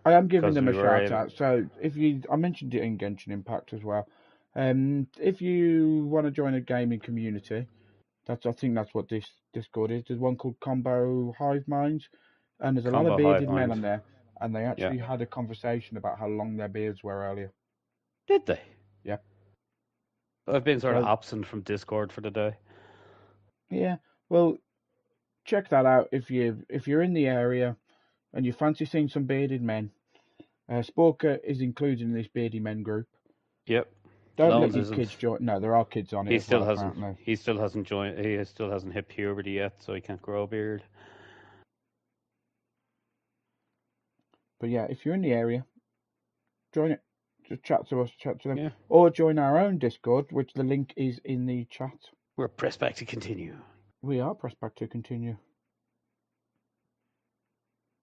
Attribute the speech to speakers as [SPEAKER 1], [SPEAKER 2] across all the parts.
[SPEAKER 1] I am giving
[SPEAKER 2] because
[SPEAKER 1] them a
[SPEAKER 2] we were
[SPEAKER 1] shout
[SPEAKER 2] able.
[SPEAKER 1] out. So I mentioned it in Genshin Impact as well. If you want to join a gaming community, I think that's what this Discord is. There's one called Combo Hive Minds, and there's a lot of
[SPEAKER 2] Combo Hive
[SPEAKER 1] bearded men
[SPEAKER 2] Mind.
[SPEAKER 1] on there, and they
[SPEAKER 2] Yeah.
[SPEAKER 1] actually had a conversation about how long their beards were earlier.
[SPEAKER 2] Did they?
[SPEAKER 1] Yeah.
[SPEAKER 2] I've been sort of
[SPEAKER 1] So
[SPEAKER 2] absent from Discord for the day.
[SPEAKER 1] yeah, well, check that out if you're in the area and you fancy seeing some bearded men. Sporker is included in this bearded men group.
[SPEAKER 2] Yep.
[SPEAKER 1] Don't let
[SPEAKER 2] Loans
[SPEAKER 1] your kids
[SPEAKER 2] isn't.
[SPEAKER 1] join. No, there are kids on it
[SPEAKER 2] He
[SPEAKER 1] as
[SPEAKER 2] still
[SPEAKER 1] well,
[SPEAKER 2] hasn't.
[SPEAKER 1] apparently.
[SPEAKER 2] He still hasn't joined. He still hasn't hit puberty yet, so he can't grow a beard.
[SPEAKER 1] But yeah, if you're in the area, join it. Just chat to us, chat to them,
[SPEAKER 2] Yeah.
[SPEAKER 1] or join our own Discord, which the link is in the chat.
[SPEAKER 2] We're pressed back to continue.
[SPEAKER 1] We are pressed back to continue.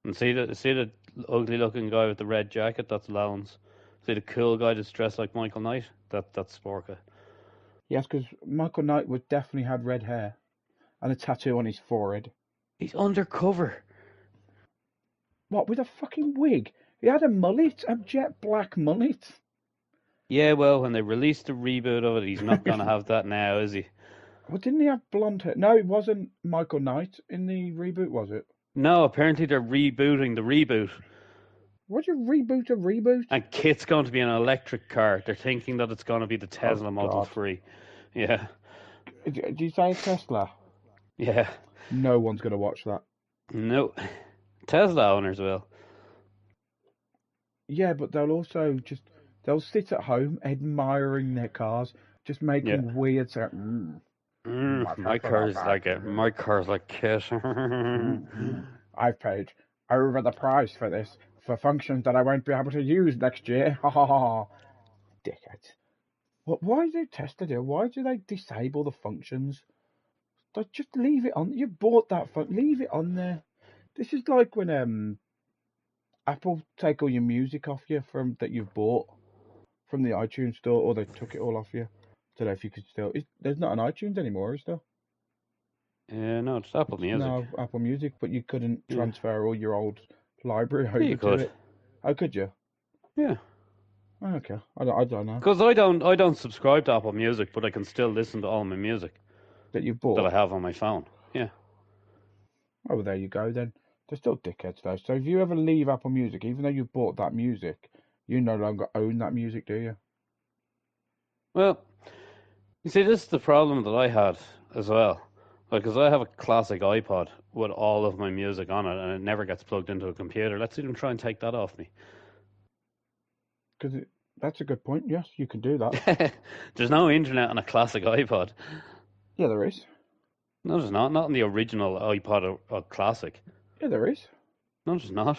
[SPEAKER 2] And see the ugly looking guy with the red jacket. That's Lowndes. See the cool guy that's dressed like Michael Knight. That's Sporka.
[SPEAKER 1] Yes, because Michael Knight would definitely had red hair and a tattoo on his forehead.
[SPEAKER 2] He's undercover.
[SPEAKER 1] What, with a fucking wig? He had a mullet, a jet black mullet.
[SPEAKER 2] Yeah, well, when they released the reboot of it, he's not gonna have that now, is he?
[SPEAKER 1] Well, didn't he have blonde hair? No, it wasn't Michael Knight in the reboot, was it?
[SPEAKER 2] No, apparently they're rebooting the reboot.
[SPEAKER 1] Would you reboot a reboot?
[SPEAKER 2] And Kit's going to be an electric car. They're thinking that it's going to be the Tesla Model
[SPEAKER 1] God.
[SPEAKER 2] 3. Yeah.
[SPEAKER 1] Did you say Tesla?
[SPEAKER 2] Yeah.
[SPEAKER 1] No one's going to watch that.
[SPEAKER 2] No. Tesla owners will.
[SPEAKER 1] Yeah, but they'll sit at home admiring their cars, just making weird sound.
[SPEAKER 2] My car's like Kit.
[SPEAKER 1] I've paid over the price for this, for functions that I won't be able to use next year. Ha ha ha. Dickheads. Why do Tesla do? Why do they disable the functions? Just leave it on. You bought that leave it on there. This is like when Apple take all your music off you from that you've bought from the iTunes store, or they took it all off you. Don't know if you could still. There's not an iTunes anymore, is there?
[SPEAKER 2] Yeah, no, it's Apple Music.
[SPEAKER 1] No, Apple Music, but you couldn't transfer all your old library over
[SPEAKER 2] you
[SPEAKER 1] to
[SPEAKER 2] could.
[SPEAKER 1] it. How could you?
[SPEAKER 2] Yeah.
[SPEAKER 1] Okay, I don't know.
[SPEAKER 2] Because I don't subscribe to Apple Music, but I can still listen to all my music
[SPEAKER 1] That you bought.
[SPEAKER 2] that I have on my phone. Yeah.
[SPEAKER 1] Oh, well, there you go then. They're still dickheads though. So if you ever leave Apple Music, even though you bought that music, you no longer own that music, do you?
[SPEAKER 2] Well, you see, this is the problem that I had as well. Like, because I have a classic iPod with all of my music on it, and it never gets plugged into a computer. Let's even try and take that off me.
[SPEAKER 1] Because that's a good point. Yes, you can do that.
[SPEAKER 2] There's no internet on a classic iPod.
[SPEAKER 1] Yeah, there is.
[SPEAKER 2] No, there's not. Not on the original iPod or classic.
[SPEAKER 1] Yeah, there is.
[SPEAKER 2] No, there's not.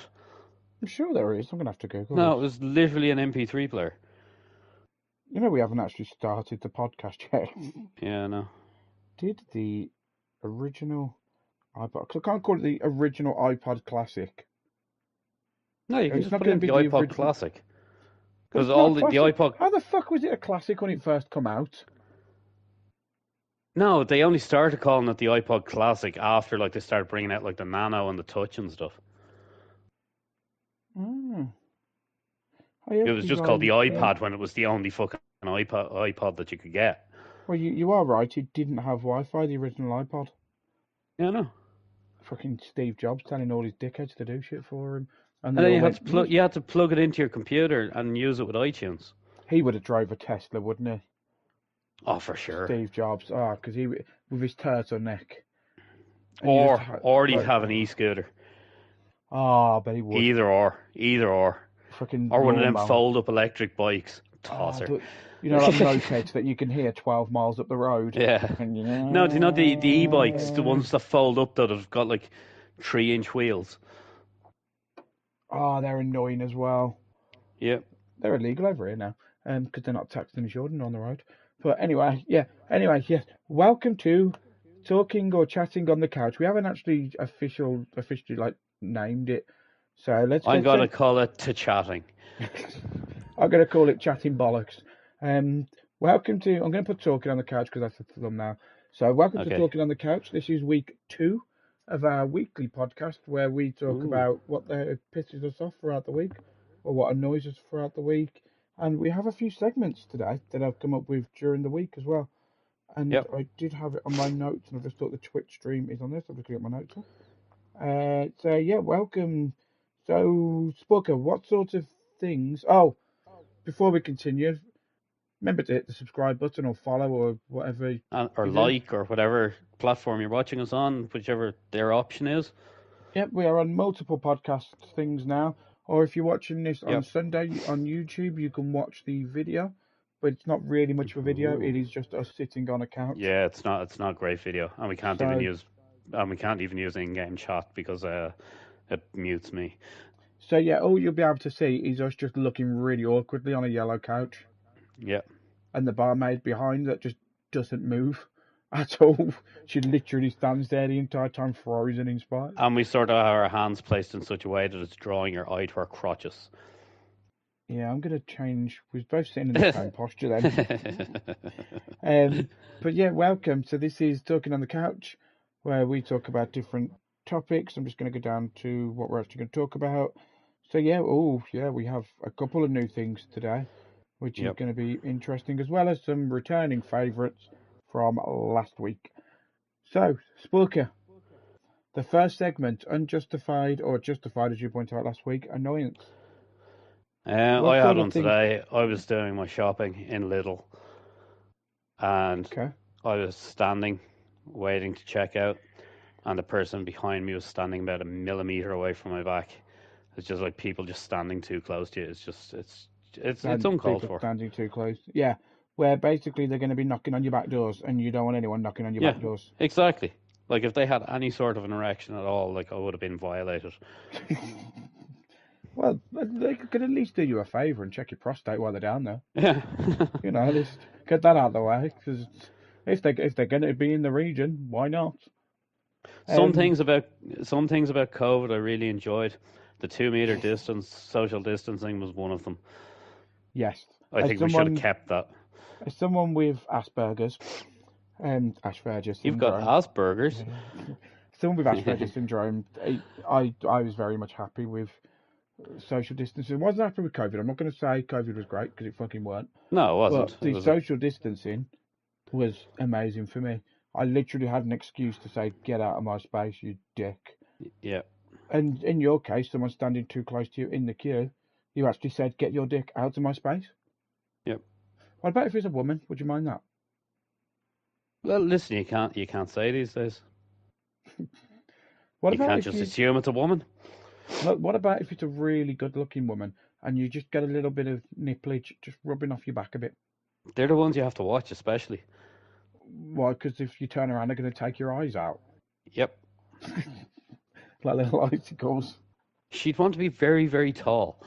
[SPEAKER 1] I'm sure there is. I'm gonna have to Google.
[SPEAKER 2] No,
[SPEAKER 1] this.
[SPEAKER 2] it was literally an MP3 player.
[SPEAKER 1] You know, we haven't actually started the podcast yet.
[SPEAKER 2] Yeah, no.
[SPEAKER 1] Did the original iPod? Cause I can't call it the original iPod Classic.
[SPEAKER 2] No, you can
[SPEAKER 1] It's
[SPEAKER 2] just
[SPEAKER 1] not
[SPEAKER 2] put it in
[SPEAKER 1] gonna
[SPEAKER 2] the
[SPEAKER 1] be the
[SPEAKER 2] iPod
[SPEAKER 1] original-
[SPEAKER 2] Classic.
[SPEAKER 1] Because
[SPEAKER 2] Because all the
[SPEAKER 1] classic.
[SPEAKER 2] iPod.
[SPEAKER 1] How the fuck was it a classic when it first come out?
[SPEAKER 2] No, they only started calling it the iPod Classic after like they started bringing out like the Nano and the Touch and stuff.
[SPEAKER 1] Oh.
[SPEAKER 2] It was just called the iPad when it was the only fucking iPod that you could get.
[SPEAKER 1] Well, you are right. It didn't have Wi-Fi, the original iPod.
[SPEAKER 2] Yeah, no.
[SPEAKER 1] Fucking Steve Jobs telling all his dickheads to do shit for him.
[SPEAKER 2] And then you had to plug it into your computer and use it with iTunes.
[SPEAKER 1] He would have drove a Tesla, wouldn't he?
[SPEAKER 2] Oh, for sure.
[SPEAKER 1] Steve Jobs. because he with his turtleneck.
[SPEAKER 2] Or he'd have an e-scooter.
[SPEAKER 1] I bet he would.
[SPEAKER 2] Either or.
[SPEAKER 1] Fucking
[SPEAKER 2] or one of them fold-up electric bikes. Tosser.
[SPEAKER 1] You know, like mopeds that you can hear 12 miles up the road.
[SPEAKER 2] Yeah. No, do you know the e-bikes, the ones that fold up that have got like 3-inch wheels?
[SPEAKER 1] They're annoying as well.
[SPEAKER 2] Yep.
[SPEAKER 1] They're illegal over here now, because they're not taxed and insured and on the road. But anyway, yes. Welcome to Talking or Chatting on the Couch. We haven't actually officially like named it, so let's.
[SPEAKER 2] I'm gonna call it to chatting.
[SPEAKER 1] I'm gonna call it Chatting Bollocks. Welcome to. I'm gonna put Talking on the Couch because that's the thumbnail. So welcome to Talking on the Couch. This is week 2. of our weekly podcast where we talk
[SPEAKER 2] Ooh.
[SPEAKER 1] about what pisses us off throughout the week or what annoys us throughout the week. And we have a few segments today that I've come up with during the week as well. And
[SPEAKER 2] Yep.
[SPEAKER 1] I did have it on my notes, and I just thought the Twitch stream is on this. I'm just looking at my notes. So yeah, welcome. So Spooker, what sort of things? Oh, before we continue, remember to hit the subscribe button or follow or whatever
[SPEAKER 2] Or
[SPEAKER 1] you do.
[SPEAKER 2] like, or whatever platform you're watching us on, whichever their option is.
[SPEAKER 1] Yep, we are on multiple podcast things now. Or if you're watching this on
[SPEAKER 2] Yep.
[SPEAKER 1] Sunday on YouTube, you can watch the video, but it's not really much of a video.
[SPEAKER 2] Ooh.
[SPEAKER 1] It is just us sitting on a couch.
[SPEAKER 2] Yeah, it's not great video, and we can't even use in-game chat because it mutes me.
[SPEAKER 1] So yeah, all you'll be able to see is us just looking really awkwardly on a yellow couch.
[SPEAKER 2] Yep.
[SPEAKER 1] And the barmaid behind that just doesn't move at all. She literally stands there the entire time, frozen in spite.
[SPEAKER 2] And we sort of have our hands placed in such a way that it's drawing your eye to our crotches.
[SPEAKER 1] Yeah, I'm gonna change. We're both sitting in the same posture then. But yeah, welcome. So this is Talking on the Couch, where we talk about different topics. I'm just gonna go down to what we're actually gonna talk about. So yeah, we have a couple of new things today, which is going to be interesting, as well as some returning favourites from last week. So, Spooker, the first segment, unjustified or justified, as you pointed out last week, annoyance.
[SPEAKER 2] I had one today. I was doing my shopping in Lidl, and I was standing, waiting to check out, and the person behind me was standing about a millimetre away from my back. It's just like people just standing too close to you. It's uncalled for.
[SPEAKER 1] Standing too close. Yeah, where basically they're going to be knocking on your back doors, and you don't want anyone knocking on your back doors.
[SPEAKER 2] Exactly. Like if they had any sort of an erection at all, like I would have been violated.
[SPEAKER 1] Well, they could at least do you a favour and check your prostate while they're down there.
[SPEAKER 2] Yeah.
[SPEAKER 1] At least get that out of the way, because if they're going to be in the region, why not?
[SPEAKER 2] Some things about COVID I really enjoyed. The 2 meter distance, social distancing was one of them.
[SPEAKER 1] Yes.
[SPEAKER 2] I think we should have kept that.
[SPEAKER 1] As someone with Asperger's syndrome.
[SPEAKER 2] You've got Asperger's?
[SPEAKER 1] Yeah. Someone with Asperger's syndrome, I was very much happy with social distancing. I wasn't happy with COVID. I'm not going to say COVID was great, because it fucking weren't.
[SPEAKER 2] No, it wasn't.
[SPEAKER 1] But the social distancing was amazing for me. I literally had an excuse to say, get out of my space, you dick.
[SPEAKER 2] Yeah.
[SPEAKER 1] And in your case, someone standing too close to you in the queue, you actually said, get your dick out of my space?
[SPEAKER 2] Yep.
[SPEAKER 1] What about if it's a woman? Would you mind that?
[SPEAKER 2] Well, listen, you can't say these days. You can't just assume it's a woman.
[SPEAKER 1] What about if it's a really good-looking woman and you just get a little bit of nipplage just rubbing off your back a bit?
[SPEAKER 2] They're the ones you have to watch, especially.
[SPEAKER 1] Why? Because if you turn around, they're going to take your eyes out.
[SPEAKER 2] Yep.
[SPEAKER 1] Like little icicles.
[SPEAKER 2] She'd want to be very, very tall.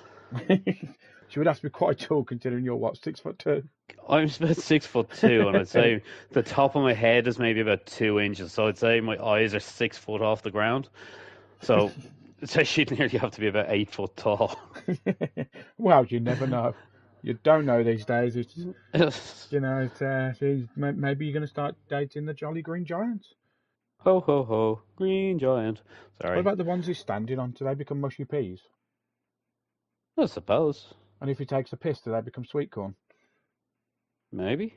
[SPEAKER 1] She would have to be quite tall, considering you're, what, 6'2"?
[SPEAKER 2] I'm about 6'2", and I'd say the top of my head is maybe about 2 inches. So I'd say my eyes are 6 foot off the ground. So I'd say she'd nearly have to be about 8 foot tall.
[SPEAKER 1] Well, you never know. You don't know these days. It's maybe you're going to start dating the Jolly Green Giants.
[SPEAKER 2] Ho ho ho, Green Giant. Sorry.
[SPEAKER 1] What about the ones he's standing on? Do they become mushy peas?
[SPEAKER 2] I suppose.
[SPEAKER 1] And if he takes a piss, do they become sweet corn?
[SPEAKER 2] Maybe.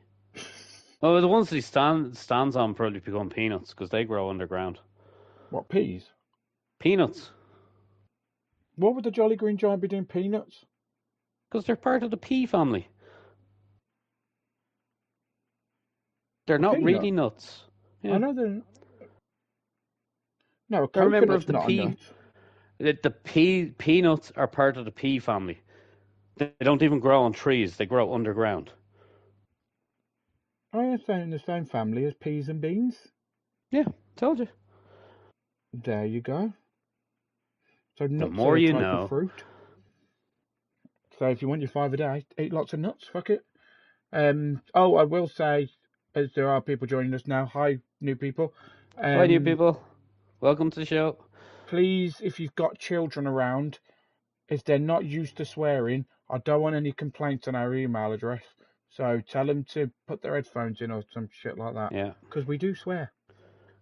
[SPEAKER 2] Oh, the ones that he stands on probably become peanuts, because they grow underground.
[SPEAKER 1] What, peas?
[SPEAKER 2] Peanuts.
[SPEAKER 1] What would the Jolly Green Giant be doing peanuts?
[SPEAKER 2] Because they're part of the pea family. They're not really nuts. Yeah.
[SPEAKER 1] I know they're... No,
[SPEAKER 2] I remember of
[SPEAKER 1] the
[SPEAKER 2] pea. The peanuts are part of the pea family. They don't even grow on trees. They grow underground.
[SPEAKER 1] Oh, they're in the same family as peas and beans?
[SPEAKER 2] Yeah, told you.
[SPEAKER 1] There you go. So
[SPEAKER 2] the more you know.
[SPEAKER 1] Of fruit. So if you want your 5 a day, eat lots of nuts. Fuck it. I will say, as there are people joining us now, hi, new people.
[SPEAKER 2] Hi, new people. Welcome to the show.
[SPEAKER 1] Please, if you've got children around, if they're not used to swearing, I don't want any complaints on our email address. So tell them to put their headphones in or some shit like that.
[SPEAKER 2] Yeah.
[SPEAKER 1] Because we do swear.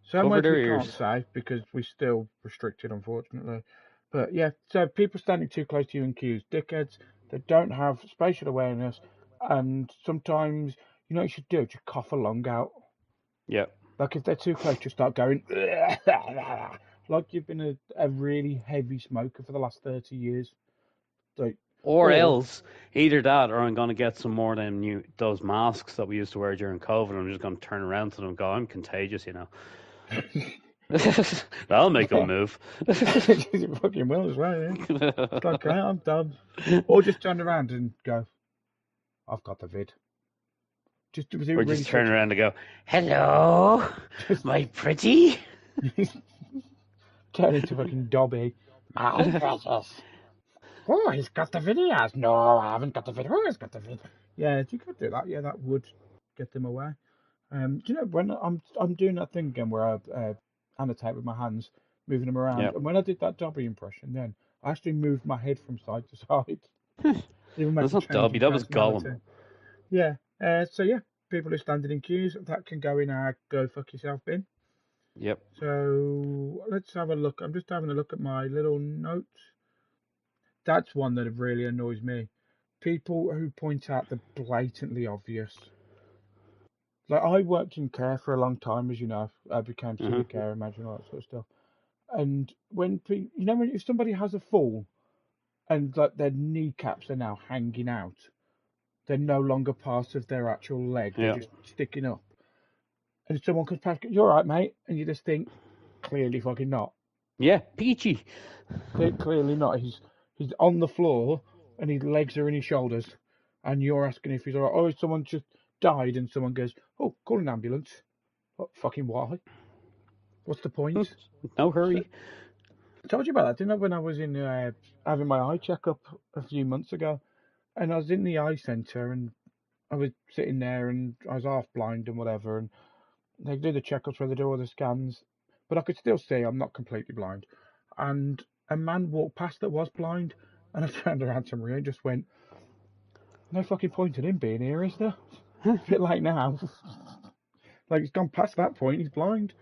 [SPEAKER 1] Some
[SPEAKER 2] Cover
[SPEAKER 1] words
[SPEAKER 2] their
[SPEAKER 1] we can't
[SPEAKER 2] ears.
[SPEAKER 1] say because we're still restricted, unfortunately. But yeah, so people standing too close to you in queues, dickheads that don't have spatial awareness, and sometimes you know what you should do, just cough a lung out.
[SPEAKER 2] Yeah.
[SPEAKER 1] Like if they're too close, just start going like you've been a really heavy smoker for the last 30 years. Like,
[SPEAKER 2] Or
[SPEAKER 1] or
[SPEAKER 2] else, either that, or I'm going to get some more of them those masks that we used to wear during COVID. I'm just going to turn around to them and go, I'm contagious, you know. That'll make them move.
[SPEAKER 1] you fucking will as well, yeah. It's like, okay, I'm done. Or just turn around and go, I've got the vid. Just do it
[SPEAKER 2] Or
[SPEAKER 1] really
[SPEAKER 2] just turn
[SPEAKER 1] quick.
[SPEAKER 2] around and go, hello,
[SPEAKER 1] Just
[SPEAKER 2] my pretty.
[SPEAKER 1] turn into fucking Dobby. My precious. Oh, he's got the videos. No, I haven't got the video. Oh, he's got the video. Yeah, you could do that. Yeah, that would get them away. Do you know when I'm doing that thing again where I annotate with my hands, moving them around,
[SPEAKER 2] Yeah.
[SPEAKER 1] and when I did that Dobby impression, then I actually moved my head from side to side, even make
[SPEAKER 2] That's
[SPEAKER 1] a
[SPEAKER 2] not
[SPEAKER 1] change
[SPEAKER 2] Dobby,
[SPEAKER 1] in
[SPEAKER 2] that was Gollum.
[SPEAKER 1] personality. Yeah. So yeah, people who standing in queues that can go in our go fuck yourself bin.
[SPEAKER 2] Yep.
[SPEAKER 1] So let's have a look. I'm just having a look at my little notes. That's one that really annoys me. People who point out the blatantly obvious. Like I worked in care for a long time, as you know. I became civic
[SPEAKER 2] Mm-hmm.
[SPEAKER 1] care, imagine all that sort of stuff. And when you know, when if somebody has a fall and like their kneecaps are now hanging out, they're no longer part of their actual leg; they're
[SPEAKER 2] Yeah.
[SPEAKER 1] just sticking up. And someone comes past, you're all right, mate, and you just think, clearly fucking not.
[SPEAKER 2] Yeah, peachy.
[SPEAKER 1] Clearly not. He's on the floor and his legs are in his shoulders, and you're asking if he's all right. Oh, someone just died, and someone goes, "Oh, call an ambulance." What fucking why? What's the point?
[SPEAKER 2] No
[SPEAKER 1] So,
[SPEAKER 2] hurry.
[SPEAKER 1] I told you about that, didn't I? When I was in having my eye checkup a few months ago, and I was in the eye centre, and I was sitting there, and I was half blind and whatever, and they do the checkups where they do all the scans, but I could still see. I'm not completely blind, and a man walked past that was blind, and I turned around to Maria and just went, "No fucking point in him being here, is there? It's a bit late now. Like he's gone past that point. He's blind."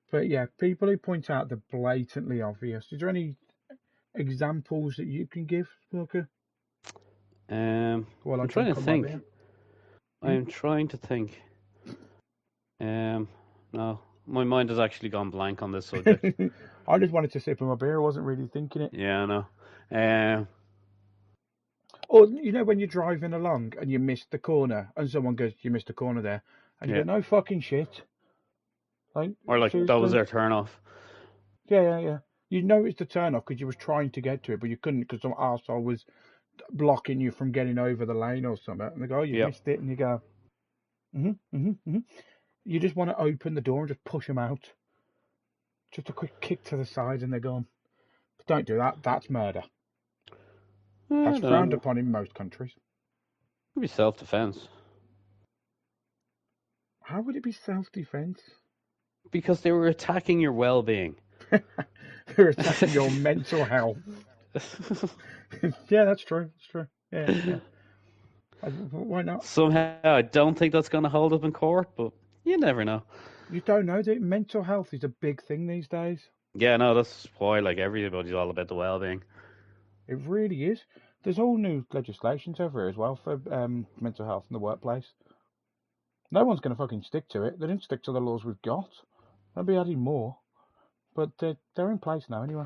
[SPEAKER 1] But yeah, people who point out the blatantly obvious. Is there any examples that you can give, Walker? While I
[SPEAKER 2] I'm trying
[SPEAKER 1] drink
[SPEAKER 2] to
[SPEAKER 1] on my
[SPEAKER 2] think.
[SPEAKER 1] beer. Hmm?
[SPEAKER 2] I'm trying to think. Um, no, my mind has actually gone blank on this subject.
[SPEAKER 1] I just wanted to sip on my beer. I wasn't really thinking it.
[SPEAKER 2] Yeah, I know. Um,
[SPEAKER 1] Or you know when you're driving along and you miss the corner, and someone goes, "You missed a corner there," and you go,
[SPEAKER 2] yeah.
[SPEAKER 1] "No fucking shit." Like
[SPEAKER 2] Or like that was
[SPEAKER 1] seriously?
[SPEAKER 2] their turn off.
[SPEAKER 1] Yeah, yeah, yeah. You know it's the turn off because you was trying to get to it, but you couldn't because some arsehole was blocking you from getting over the lane or something. And they go, "Oh, you've
[SPEAKER 2] Yep.
[SPEAKER 1] missed it," and you go, You just want to open the door and just push them out. Just a quick kick to the side, and they're gone. But don't do that. That's murder.
[SPEAKER 2] I
[SPEAKER 1] That's
[SPEAKER 2] don't
[SPEAKER 1] frowned
[SPEAKER 2] know.
[SPEAKER 1] upon in most countries.
[SPEAKER 2] Could be self-defense
[SPEAKER 1] How would it be self-defense?
[SPEAKER 2] because they were attacking your well-being.
[SPEAKER 1] They're attacking your mental health. Yeah, that's true. That's true. Yeah, yeah. Why not?
[SPEAKER 2] Somehow, I don't think that's going to hold up in court, but you never know.
[SPEAKER 1] You don't know that mental health is a big thing these days.
[SPEAKER 2] Yeah, no, that's why like everybody's all about the well-being.
[SPEAKER 1] It really is. There's all new legislations over here as well for mental health in the workplace. No one's going to fucking stick to it. They didn't stick to the laws we've got. They'll be adding more, but they're in place now anyway.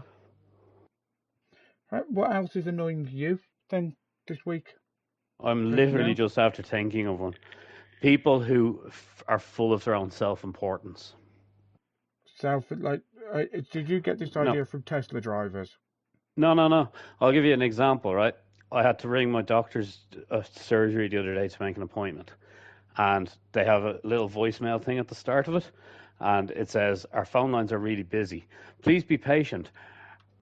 [SPEAKER 1] Right, what else is annoying you then this week?
[SPEAKER 2] I'm
[SPEAKER 1] Anything
[SPEAKER 2] literally
[SPEAKER 1] else?
[SPEAKER 2] just after thinking of one. People who are full of their own self-importance.
[SPEAKER 1] Self, like, did you get this
[SPEAKER 2] No,
[SPEAKER 1] idea from Tesla drivers?
[SPEAKER 2] no. I'll give you an example, right? I had to ring my doctor's surgery the other day to make an appointment, and they have a little voicemail thing at the start of it, and it says, "Our phone lines are really busy. Please be patient.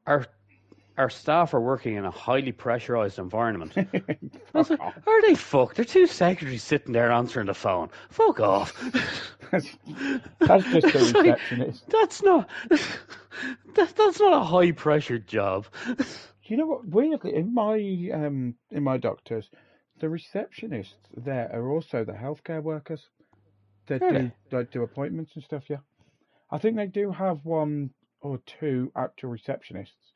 [SPEAKER 2] Our our staff are working in a highly pressurized environment." I was
[SPEAKER 1] Fuck
[SPEAKER 2] like,
[SPEAKER 1] off.
[SPEAKER 2] are they fucked? They're two secretaries sitting there answering the phone. Fuck off.
[SPEAKER 1] That's just the
[SPEAKER 2] It's like,
[SPEAKER 1] receptionist.
[SPEAKER 2] that's not that's not a high pressure job.
[SPEAKER 1] You know what? Weirdly, in my doctors, the receptionists there are also the healthcare workers that
[SPEAKER 2] Are they?
[SPEAKER 1] do appointments and stuff. Yeah, I think they do have one or two actual receptionists,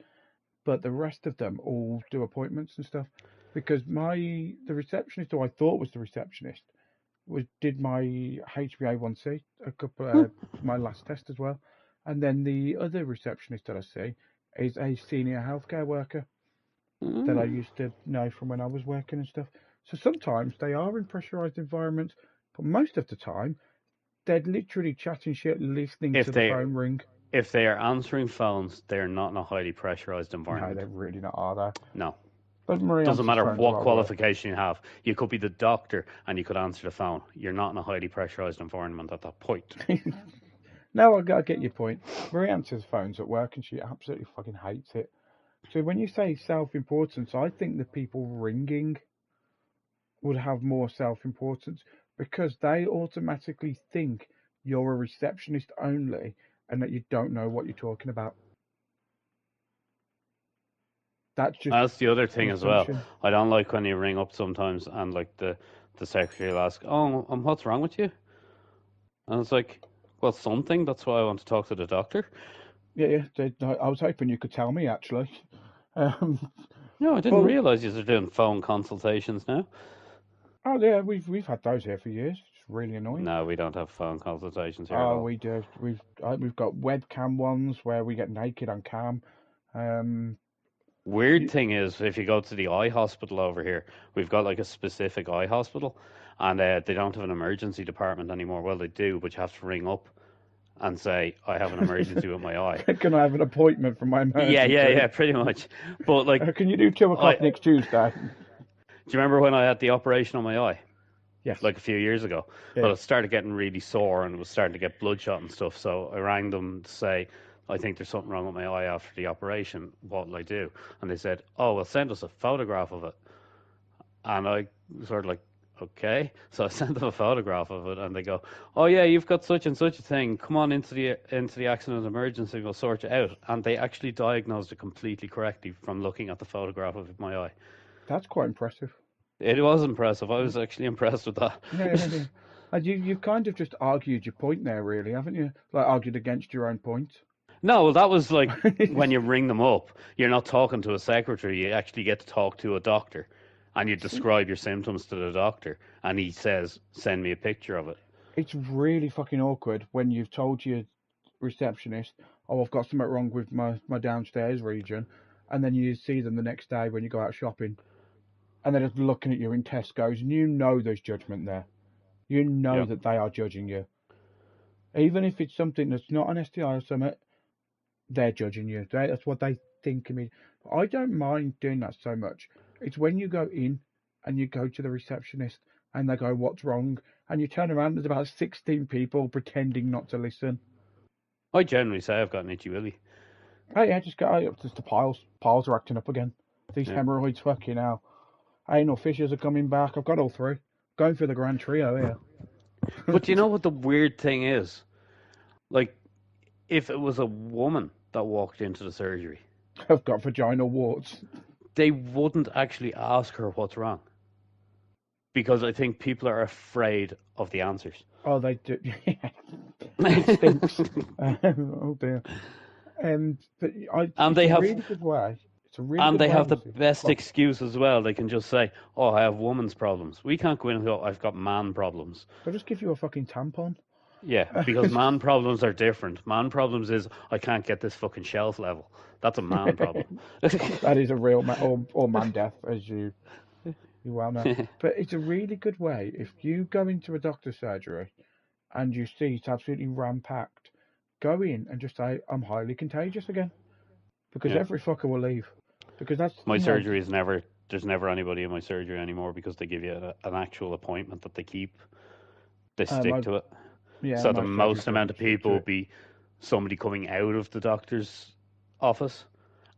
[SPEAKER 1] but the rest of them all do appointments and stuff. Because the receptionist who I thought was the receptionist did my HbA1c a couple
[SPEAKER 2] Hmm.
[SPEAKER 1] my last test as well, and then the other receptionist that I see is a senior healthcare worker that I
[SPEAKER 2] Mm.
[SPEAKER 1] used to know from when I was working and stuff. So sometimes they are in pressurized environments, but most of the time they're literally chatting shit, listening
[SPEAKER 2] If
[SPEAKER 1] to the
[SPEAKER 2] they
[SPEAKER 1] phone ring.
[SPEAKER 2] if they are answering phones, they're not in a highly pressurized
[SPEAKER 1] No,
[SPEAKER 2] environment.
[SPEAKER 1] they're really not, are they?
[SPEAKER 2] No.
[SPEAKER 1] But Marie
[SPEAKER 2] Doesn't
[SPEAKER 1] answers
[SPEAKER 2] matter
[SPEAKER 1] phones a
[SPEAKER 2] what
[SPEAKER 1] lot worse.
[SPEAKER 2] qualification you have. You could be the doctor and you could answer the phone. You're not in a highly pressurized environment at that point.
[SPEAKER 1] No, I get your point. Marie answers phones at work and she absolutely fucking hates it. So when you say self-importance, I think the people ringing would have more self-importance because they automatically think you're a receptionist only and that you don't know what you're talking about. That's just
[SPEAKER 2] That's the other
[SPEAKER 1] an
[SPEAKER 2] thing as well.
[SPEAKER 1] assumption.
[SPEAKER 2] I don't like when you ring up sometimes and like the secretary will ask, "Oh, what's wrong with you?" And it's like, "Well, something. That's why I want to talk to the doctor."
[SPEAKER 1] Yeah, yeah. I was hoping you could tell me actually. Um,
[SPEAKER 2] No, I didn't
[SPEAKER 1] but
[SPEAKER 2] realize you're doing phone consultations now.
[SPEAKER 1] oh yeah, we've had those here for years. It's really annoying.
[SPEAKER 2] No, we don't have phone consultations here at
[SPEAKER 1] Oh,
[SPEAKER 2] all.
[SPEAKER 1] we do. We've got webcam ones where we get naked on cam. Um,
[SPEAKER 2] Weird
[SPEAKER 1] you,
[SPEAKER 2] thing is, if you go to the eye hospital over here, we've got like a specific eye hospital, and they don't have an emergency department anymore. Well, they do, but you have to ring up and say, "I have an emergency with my eye."
[SPEAKER 1] can I have an appointment for my
[SPEAKER 2] Yeah, yeah,
[SPEAKER 1] emergency?
[SPEAKER 2] yeah, pretty much. But like,
[SPEAKER 1] Can you do 2 o'clock
[SPEAKER 2] do
[SPEAKER 1] next Tuesday?
[SPEAKER 2] you remember when I had the operation on my eye,
[SPEAKER 1] Yes.
[SPEAKER 2] like a few years ago?
[SPEAKER 1] Yeah,
[SPEAKER 2] Well,
[SPEAKER 1] yeah.
[SPEAKER 2] it started getting really sore and it was starting to get bloodshot and stuff. So I rang them to say, "I think there's something wrong with my eye after the operation. What will I do?" And they said, "Oh, well, send us a photograph of it." And I sort of like, okay. So I sent them a photograph of it, and they go, "Oh yeah, you've got such and such a thing. Come on into the accident emergency. We'll sort you out." And they actually diagnosed it completely correctly from looking at the photograph of my eye.
[SPEAKER 1] That's quite impressive.
[SPEAKER 2] It was impressive. I was actually impressed with that.
[SPEAKER 1] Yeah, yeah, yeah. And you've kind of just argued your point there, really, haven't you? Like argued against your own point.
[SPEAKER 2] No, well, that was like when you ring them up, you're not talking to a secretary. You actually get to talk to a doctor, and you
[SPEAKER 1] See,
[SPEAKER 2] describe your symptoms to the doctor, and he says, "Send me a picture of it."
[SPEAKER 1] it's really fucking awkward when you've told your receptionist, "Oh, I've got something wrong with my downstairs region," and then you see them the next day when you go out shopping, and they're just looking at you in Tesco's, and you know there's judgment there. You know
[SPEAKER 2] Yeah.
[SPEAKER 1] that they are judging you, even if it's something that's not an STI or something. They're judging you. That's what they think of me. But I don't mind doing that so much. It's when you go in and you go to the receptionist and they go, "What's wrong?" And you turn around, there's about 16 people pretending not to listen.
[SPEAKER 2] I generally say I've got an itchy willy.
[SPEAKER 1] Oh, yeah, just go, oh, just the piles. Piles are acting up again. These
[SPEAKER 2] Yeah.
[SPEAKER 1] hemorrhoids, fucking hell. Anal fissures are coming back. I've got all three. Going for the grand trio here.
[SPEAKER 2] But you know what the weird thing is? Like, if it was a woman that walked into the surgery,
[SPEAKER 1] I've got vaginal warts.
[SPEAKER 2] they wouldn't actually ask her what's wrong because I think people are afraid of the answers.
[SPEAKER 1] Oh, they do. It stinks. Oh dear. But
[SPEAKER 2] and
[SPEAKER 1] it's
[SPEAKER 2] they
[SPEAKER 1] a
[SPEAKER 2] have
[SPEAKER 1] really good way. It's a really
[SPEAKER 2] and
[SPEAKER 1] good
[SPEAKER 2] they
[SPEAKER 1] way.
[SPEAKER 2] have the
[SPEAKER 1] You see.
[SPEAKER 2] best
[SPEAKER 1] Well,
[SPEAKER 2] excuse as well. They can just say, "Oh, I have woman's problems." We can't go in and go, "I've got man problems."
[SPEAKER 1] they'll just give you a fucking tampon.
[SPEAKER 2] Yeah, because man problems are different. Man problems is I can't get this fucking shelf level. That's a man problem.
[SPEAKER 1] That is a real or man death, as you well know. But it's a really good way if you go into a doctor's surgery and you see it's absolutely ram-packed, go in and just say, "I'm highly contagious again," because
[SPEAKER 2] Yeah.
[SPEAKER 1] every fucker will leave. Because that's,
[SPEAKER 2] My surgery is never. There's never anybody in my surgery anymore because they give you an actual appointment that they keep. They stick
[SPEAKER 1] my
[SPEAKER 2] to it.
[SPEAKER 1] yeah,
[SPEAKER 2] So the
[SPEAKER 1] my surgery's
[SPEAKER 2] most
[SPEAKER 1] very
[SPEAKER 2] amount of
[SPEAKER 1] strict to
[SPEAKER 2] people will
[SPEAKER 1] it.
[SPEAKER 2] be somebody coming out of the doctor's office,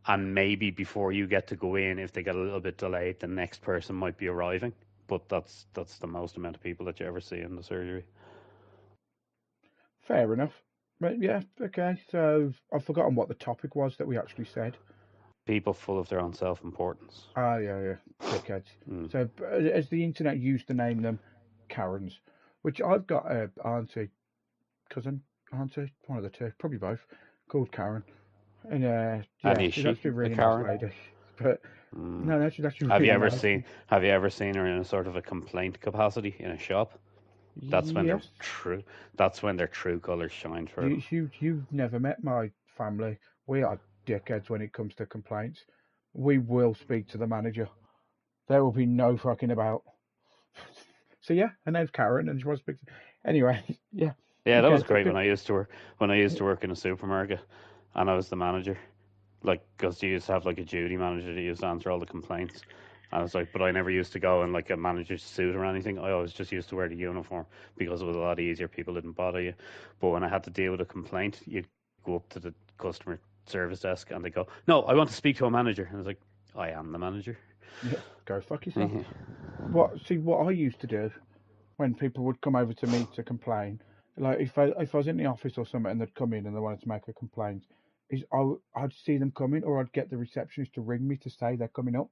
[SPEAKER 2] and maybe before you get to go in, if they get a little bit delayed, the next person might be arriving. But that's the most amount of people that you ever see in the surgery.
[SPEAKER 1] Fair enough. But yeah, okay. So I've forgotten what the topic was that we actually said.
[SPEAKER 2] People full of their own self-importance.
[SPEAKER 1] Ah, yeah, yeah, dickheads.
[SPEAKER 2] Mm.
[SPEAKER 1] So as the internet used to name them, Karens, which I've got a auntie, cousin. auntie, one of the two, probably both, called Karen. And
[SPEAKER 2] And
[SPEAKER 1] yeah,
[SPEAKER 2] is
[SPEAKER 1] she's
[SPEAKER 2] she
[SPEAKER 1] actually a
[SPEAKER 2] a
[SPEAKER 1] really nice
[SPEAKER 2] Karen?
[SPEAKER 1] lady. But
[SPEAKER 2] Mm.
[SPEAKER 1] no, she's actually
[SPEAKER 2] Have you
[SPEAKER 1] really
[SPEAKER 2] ever
[SPEAKER 1] nice.
[SPEAKER 2] seen Have you ever seen her in a sort of a complaint capacity in a shop? That's when they're
[SPEAKER 1] Yes,
[SPEAKER 2] true. That's when their true colours shine through.
[SPEAKER 1] you've never met my family. We are dickheads when it comes to complaints. We will speak to the manager. There will be no fucking about. So yeah, her name's Karen, and she wants to speak. Anyway, yeah,
[SPEAKER 2] Yeah, that
[SPEAKER 1] okay.
[SPEAKER 2] was
[SPEAKER 1] So
[SPEAKER 2] great
[SPEAKER 1] good.
[SPEAKER 2] when I used to work in a supermarket, and I was the manager. Like, because you used to have like a duty manager that used to answer all the complaints. And I was like, but I never used to go in like a manager's suit or anything. I always just used to wear the uniform because it was a lot easier. People didn't bother you. But when I had to deal with a complaint, you'd go up to the customer service desk and they go, "No, I want to speak to a manager." And I was like, "I am the manager."
[SPEAKER 1] Yeah, go fuck yourself. What I used to do when people would come over to me to complain, like if I was in the office or something and they'd come in and they wanted to make a complaint, is I'd see them coming or I'd get the receptionist to ring me to say they're coming up,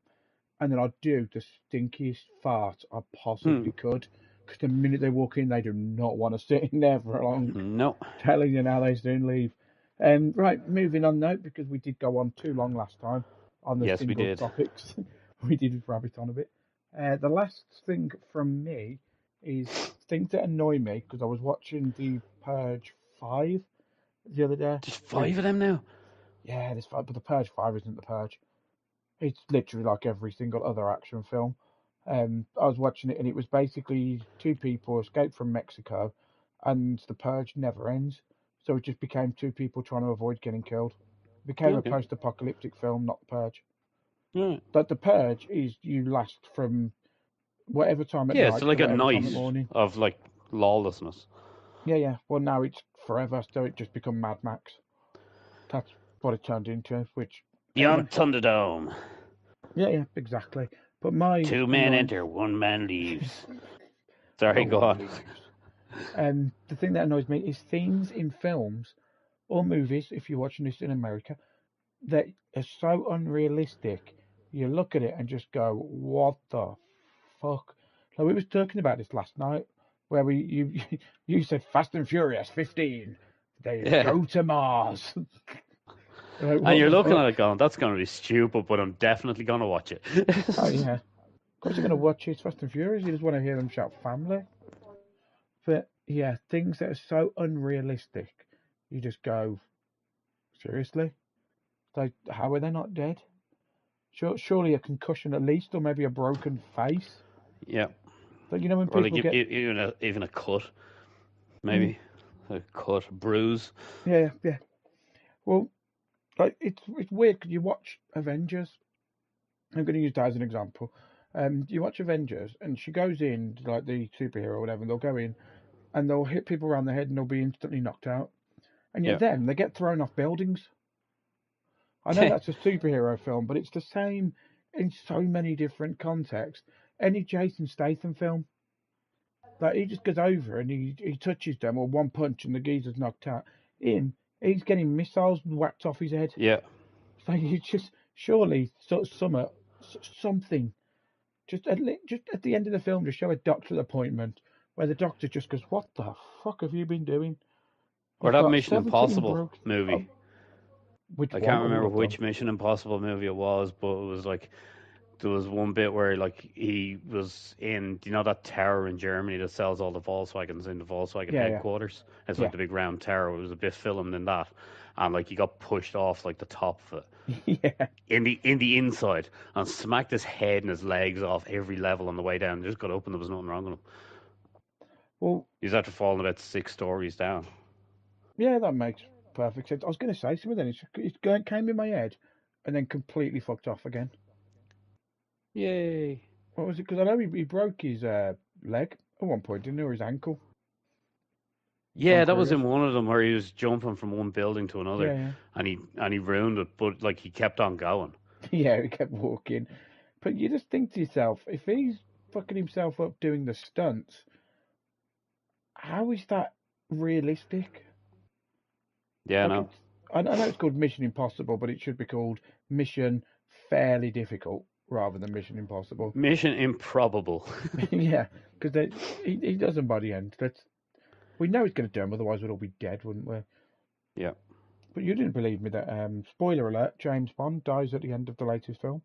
[SPEAKER 1] and then I'd do the stinkiest fart I
[SPEAKER 2] Hmm.
[SPEAKER 1] possibly could, because the minute they walk in, they do not want to sit in there for long.
[SPEAKER 2] No.
[SPEAKER 1] Telling you now, they soon leave. Right, moving on now, because we did go on too long last time on the
[SPEAKER 2] Yes, we
[SPEAKER 1] single
[SPEAKER 2] did.
[SPEAKER 1] topics. We did rabbit on a bit. The last thing from me is things that annoy me, because I was watching The Purge 5 the other day.
[SPEAKER 2] Just five of them now.
[SPEAKER 1] Yeah, this 5, but The Purge 5 isn't The Purge. It's literally like every single other action film. I was watching it, and it was basically two people escape from Mexico, and the purge never ends. So it just became two people trying to avoid getting killed. It became a
[SPEAKER 2] Okay.
[SPEAKER 1] post-apocalyptic film, not the purge.
[SPEAKER 2] All right.
[SPEAKER 1] But the purge is you last from whatever time at
[SPEAKER 2] Yeah, so
[SPEAKER 1] night to
[SPEAKER 2] like a
[SPEAKER 1] whatever time
[SPEAKER 2] night
[SPEAKER 1] at morning.
[SPEAKER 2] of like lawlessness.
[SPEAKER 1] Yeah, yeah. Well, now it's forever, so it just become Mad Max. That's what it turned into. Which anyway,
[SPEAKER 2] Beyond Thunderdome.
[SPEAKER 1] yeah, yeah, exactly. But my
[SPEAKER 2] Two men
[SPEAKER 1] annoyance,
[SPEAKER 2] enter, one man leaves.
[SPEAKER 1] no
[SPEAKER 2] Sorry, go
[SPEAKER 1] one
[SPEAKER 2] on.
[SPEAKER 1] leaves. The thing that annoys me is themes in films or movies, if you're watching this in America, that are so unrealistic. You look at it and just go, "What the fuck?" Like we was talking about this last night, where we you you said Fast and Furious 15, they
[SPEAKER 2] Yeah.
[SPEAKER 1] go to Mars. Like
[SPEAKER 2] And
[SPEAKER 1] what
[SPEAKER 2] you're
[SPEAKER 1] the
[SPEAKER 2] looking
[SPEAKER 1] fuck?
[SPEAKER 2] at it going, that's going to be stupid, but I'm definitely going to watch it.
[SPEAKER 1] Oh yeah, of course you're gonna watch it. It's Fast and Furious. You just want to hear them shout "family." But yeah, things that are so unrealistic, you just go, seriously? Like, how are they not dead? Surely a concussion at least, or maybe a broken face.
[SPEAKER 2] Yeah.
[SPEAKER 1] But you know when
[SPEAKER 2] Or like
[SPEAKER 1] people get,
[SPEAKER 2] even a cut,
[SPEAKER 1] mm,
[SPEAKER 2] maybe. A cut, bruise.
[SPEAKER 1] yeah, yeah. Well, like it's weird because you watch Avengers. I'm going to use that as an example. You watch Avengers, and she goes in like the superhero or whatever. And they'll go in and they'll hit people around the head, and they'll be instantly knocked out. And yet
[SPEAKER 2] Yeah.
[SPEAKER 1] then they get thrown off buildings. I know that's a superhero film, but it's the same in so many different contexts. Any Jason Statham film, like he just goes over and he touches them or one punch and the geezer's knocked out. He's getting missiles whacked off his head.
[SPEAKER 2] Yeah.
[SPEAKER 1] So you just surely something just at the end of the film just show a doctor's appointment where the doctor just goes, "What the fuck have you been doing?
[SPEAKER 2] Or
[SPEAKER 1] You've
[SPEAKER 2] that
[SPEAKER 1] got
[SPEAKER 2] Mission
[SPEAKER 1] 17
[SPEAKER 2] Impossible
[SPEAKER 1] broke.
[SPEAKER 2] movie.
[SPEAKER 1] Which
[SPEAKER 2] I
[SPEAKER 1] one?
[SPEAKER 2] can't
[SPEAKER 1] All
[SPEAKER 2] remember
[SPEAKER 1] of them.
[SPEAKER 2] which Mission Impossible movie it was, but it was like there was one bit where like he was in, you know, that tower in Germany that sells all the Volkswagens in the Volkswagen
[SPEAKER 1] Yeah, yeah,
[SPEAKER 2] headquarters. It's like
[SPEAKER 1] yeah,
[SPEAKER 2] the big round tower. It was a bit filmed in that, and like he got pushed off like the top of it
[SPEAKER 1] yeah.
[SPEAKER 2] in the inside and smacked his head and his legs off every level on the way down. Just got up and there was nothing wrong with him.
[SPEAKER 1] Well,
[SPEAKER 2] He's after falling about 6 stories down.
[SPEAKER 1] yeah, that makes perfect sense. I was going to say something then. Came in my head and then completely fucked off again.
[SPEAKER 2] Yay!
[SPEAKER 1] What was it? Because I know he broke his leg at one point, didn't he, or his ankle? If I'm
[SPEAKER 2] Yeah, that was
[SPEAKER 1] correct.
[SPEAKER 2] in one of them where he was jumping from one building to another,
[SPEAKER 1] Yeah,
[SPEAKER 2] and he ruined it, but like he kept on going.
[SPEAKER 1] yeah. Yeah, he kept walking. But you just think to yourself, if he's fucking himself up doing the stunts, how is that realistic?
[SPEAKER 2] Yeah,
[SPEAKER 1] Like
[SPEAKER 2] no.
[SPEAKER 1] it's, I know it's called Mission Impossible, but it should be called Mission Fairly Difficult rather than Mission Impossible.
[SPEAKER 2] Mission improbable.
[SPEAKER 1] Yeah, because he doesn't by the end. We know he's going to do them, otherwise we'd all be dead, wouldn't we?
[SPEAKER 2] Yeah.
[SPEAKER 1] But you didn't believe me that, spoiler alert, James Bond dies at the end of the latest film.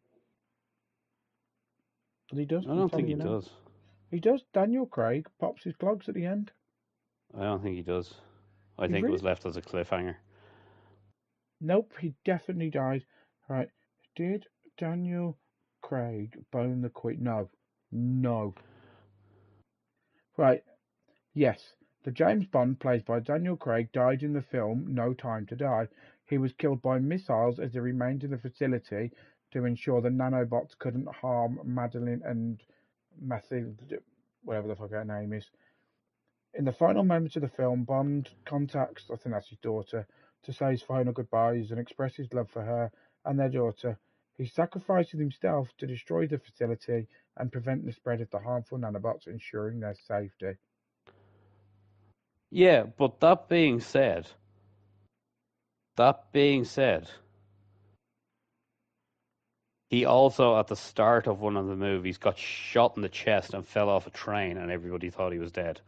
[SPEAKER 1] And he does,
[SPEAKER 2] I
[SPEAKER 1] I'm
[SPEAKER 2] don't think
[SPEAKER 1] telling
[SPEAKER 2] he
[SPEAKER 1] you now.
[SPEAKER 2] does.
[SPEAKER 1] He does. Daniel Craig pops his clogs at the end.
[SPEAKER 2] I don't think he does. I
[SPEAKER 1] He
[SPEAKER 2] think it
[SPEAKER 1] really...
[SPEAKER 2] was left as a cliffhanger.
[SPEAKER 1] Nope, he definitely died. Right. Did Daniel Craig bone the Queen? No. No. Right. Yes. The James Bond, played by Daniel Craig, died in the film No Time to Die. He was killed by missiles as he remained in the facility to ensure the nanobots couldn't harm Madeline and Matthew, whatever the fuck her name is. In the final moments of the film, Bond contacts, I think that's his daughter, to say his final goodbyes and express his love for her and their daughter. He sacrifices himself to destroy the facility and prevent the spread of the harmful nanobots, ensuring their safety.
[SPEAKER 2] Yeah, but that being said, he also at the start of one of the movies got shot in the chest and fell off a train, and everybody thought he was dead.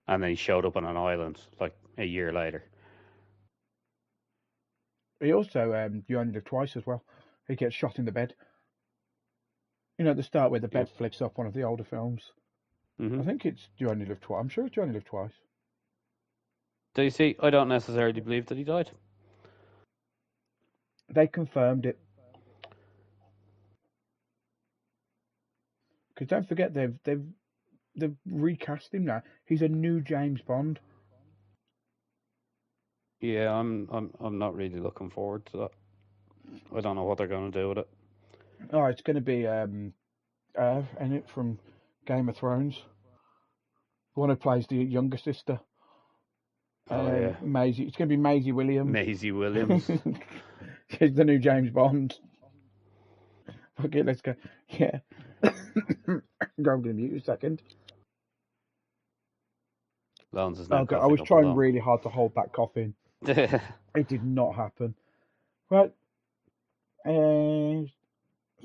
[SPEAKER 2] And then he showed up on an island like a year later.
[SPEAKER 1] He also, You Only Live Twice as well. He gets shot in the bed. You know, at the start where the
[SPEAKER 2] Yeah.
[SPEAKER 1] bed flips up, one of the older films.
[SPEAKER 2] Mm-hmm.
[SPEAKER 1] I think it's You Only Live Twice. I'm sure it's You Only Live Twice.
[SPEAKER 2] Do you see? I don't necessarily believe that he died.
[SPEAKER 1] They confirmed it. Because don't forget, they've recast him now. He's a new James Bond.
[SPEAKER 2] Yeah, I'm not really looking forward to that. I don't know what they're going to do with it.
[SPEAKER 1] Oh, it's going to be Irv in it from Game of Thrones. The one who plays the younger sister.
[SPEAKER 2] Oh yeah,
[SPEAKER 1] Maisie. It's going to be Maisie Williams.
[SPEAKER 2] Maisie Williams.
[SPEAKER 1] She's the new James Bond. Okay, let's go. Yeah. I'm going to mute a second.
[SPEAKER 2] Lawrence is now
[SPEAKER 1] Okay, I
[SPEAKER 2] coughing
[SPEAKER 1] was
[SPEAKER 2] up a
[SPEAKER 1] trying
[SPEAKER 2] lung.
[SPEAKER 1] really hard to hold back coughing. It did not happen. Right. So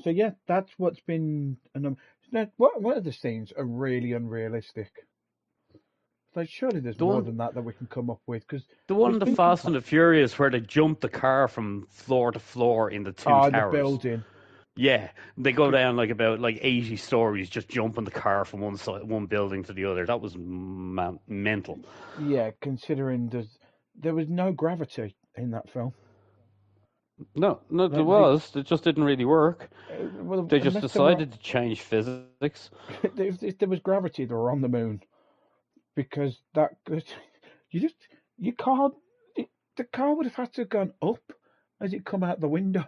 [SPEAKER 1] yeah, that's what's been. What other scenes are really unrealistic? Like, surely there's
[SPEAKER 2] The
[SPEAKER 1] more
[SPEAKER 2] one,
[SPEAKER 1] than that we can come up with, because
[SPEAKER 2] the one
[SPEAKER 1] there's
[SPEAKER 2] in the
[SPEAKER 1] been
[SPEAKER 2] Fast and the Furious where they jump the car from floor to floor in the two
[SPEAKER 1] the
[SPEAKER 2] towers.
[SPEAKER 1] building.
[SPEAKER 2] Yeah, they go down like about 80 stories, just jumping the car from one building to the other. That was mental.
[SPEAKER 1] Yeah, considering there was no gravity in that film.
[SPEAKER 2] No, there
[SPEAKER 1] Like they,
[SPEAKER 2] was. It just didn't really work.
[SPEAKER 1] well,
[SPEAKER 2] They just
[SPEAKER 1] unless there were,
[SPEAKER 2] decided to change physics.
[SPEAKER 1] if there was gravity, they were on the moon, because you can't. The car would have had to have gone up as it come out the window,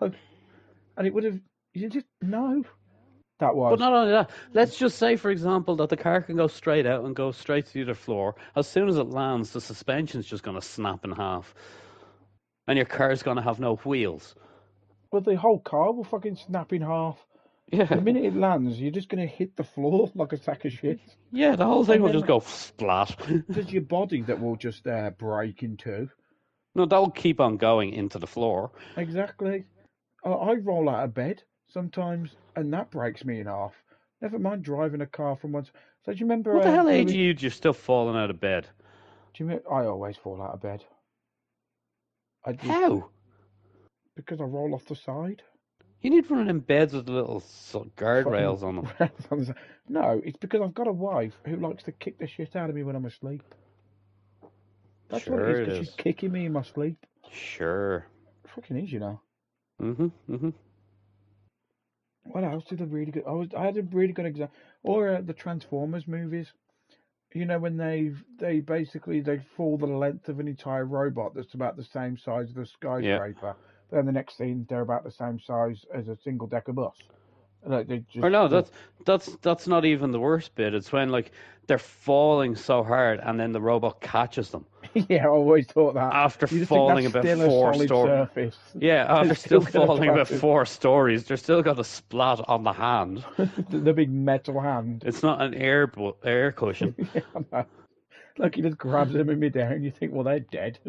[SPEAKER 1] and it would have. You just no. That was.
[SPEAKER 2] But not only that, let's just say, for example, that the car can go straight out and go straight to the other floor. As soon as it lands, the suspension's just going to snap in half. And your car's going to have no wheels.
[SPEAKER 1] Well, the whole car will fucking snap in half.
[SPEAKER 2] Yeah.
[SPEAKER 1] The minute it lands, you're just going to hit the floor like a sack of shit.
[SPEAKER 2] Yeah, the whole thing
[SPEAKER 1] And
[SPEAKER 2] will
[SPEAKER 1] then
[SPEAKER 2] just go splat.
[SPEAKER 1] there's your body that will just break in two.
[SPEAKER 2] No, that will keep on going into the floor.
[SPEAKER 1] Exactly. I roll out of bed sometimes, and that breaks me in half. Never mind driving a car from once. So do you remember?
[SPEAKER 2] What the hell age are you just still falling out of bed?
[SPEAKER 1] Do you remember? I always fall out of bed.
[SPEAKER 2] How?
[SPEAKER 1] Because I roll off the side.
[SPEAKER 2] You need one of them beds with little guardrails on them.
[SPEAKER 1] No, it's because I've got a wife who likes to kick the shit out of me when I'm asleep. That's what it is, because she's kicking me in my sleep.
[SPEAKER 2] Sure.
[SPEAKER 1] It fucking is, you know.
[SPEAKER 2] Mm-hmm.
[SPEAKER 1] What else did I really good? I had a really good example. Or the Transformers movies. You know, when they basically they fall the length of an entire robot that's about the same size as a skyscraper.
[SPEAKER 2] Yeah.
[SPEAKER 1] Then the next scene, they're about the same size as a single decker bus. Like they just.
[SPEAKER 2] Or no, that's not even the worst bit. It's when they're falling so hard and then the robot catches them.
[SPEAKER 1] Yeah, I always thought that.
[SPEAKER 2] After falling about 4 stories. Yeah, after still falling about 4 stories, they're still got a splat on the hand.
[SPEAKER 1] The big metal hand.
[SPEAKER 2] It's not an air cushion.
[SPEAKER 1] Yeah, I know. Like he just grabs them in midair and you think, well, they're dead.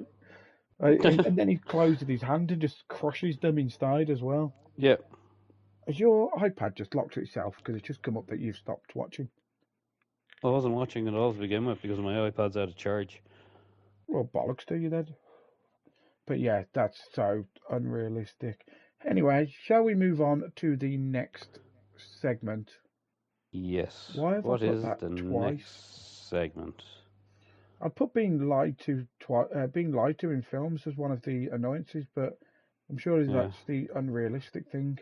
[SPEAKER 1] And then he closes his hand and just crushes them inside as well.
[SPEAKER 2] Yeah.
[SPEAKER 1] Has your iPad just locked itself because it's just come up that you've stopped watching?
[SPEAKER 2] I wasn't watching it all to begin with because my iPad's out of charge.
[SPEAKER 1] Well, bollocks to you then. But yeah, that's so unrealistic. Anyway, shall we move on to the next segment?
[SPEAKER 2] Yes.
[SPEAKER 1] Why have I
[SPEAKER 2] What
[SPEAKER 1] put
[SPEAKER 2] is
[SPEAKER 1] that
[SPEAKER 2] the
[SPEAKER 1] twice?
[SPEAKER 2] next segment?
[SPEAKER 1] I put being lied to in films as one of the annoyances, but I'm sure
[SPEAKER 2] Yeah.
[SPEAKER 1] that's the unrealistic thing.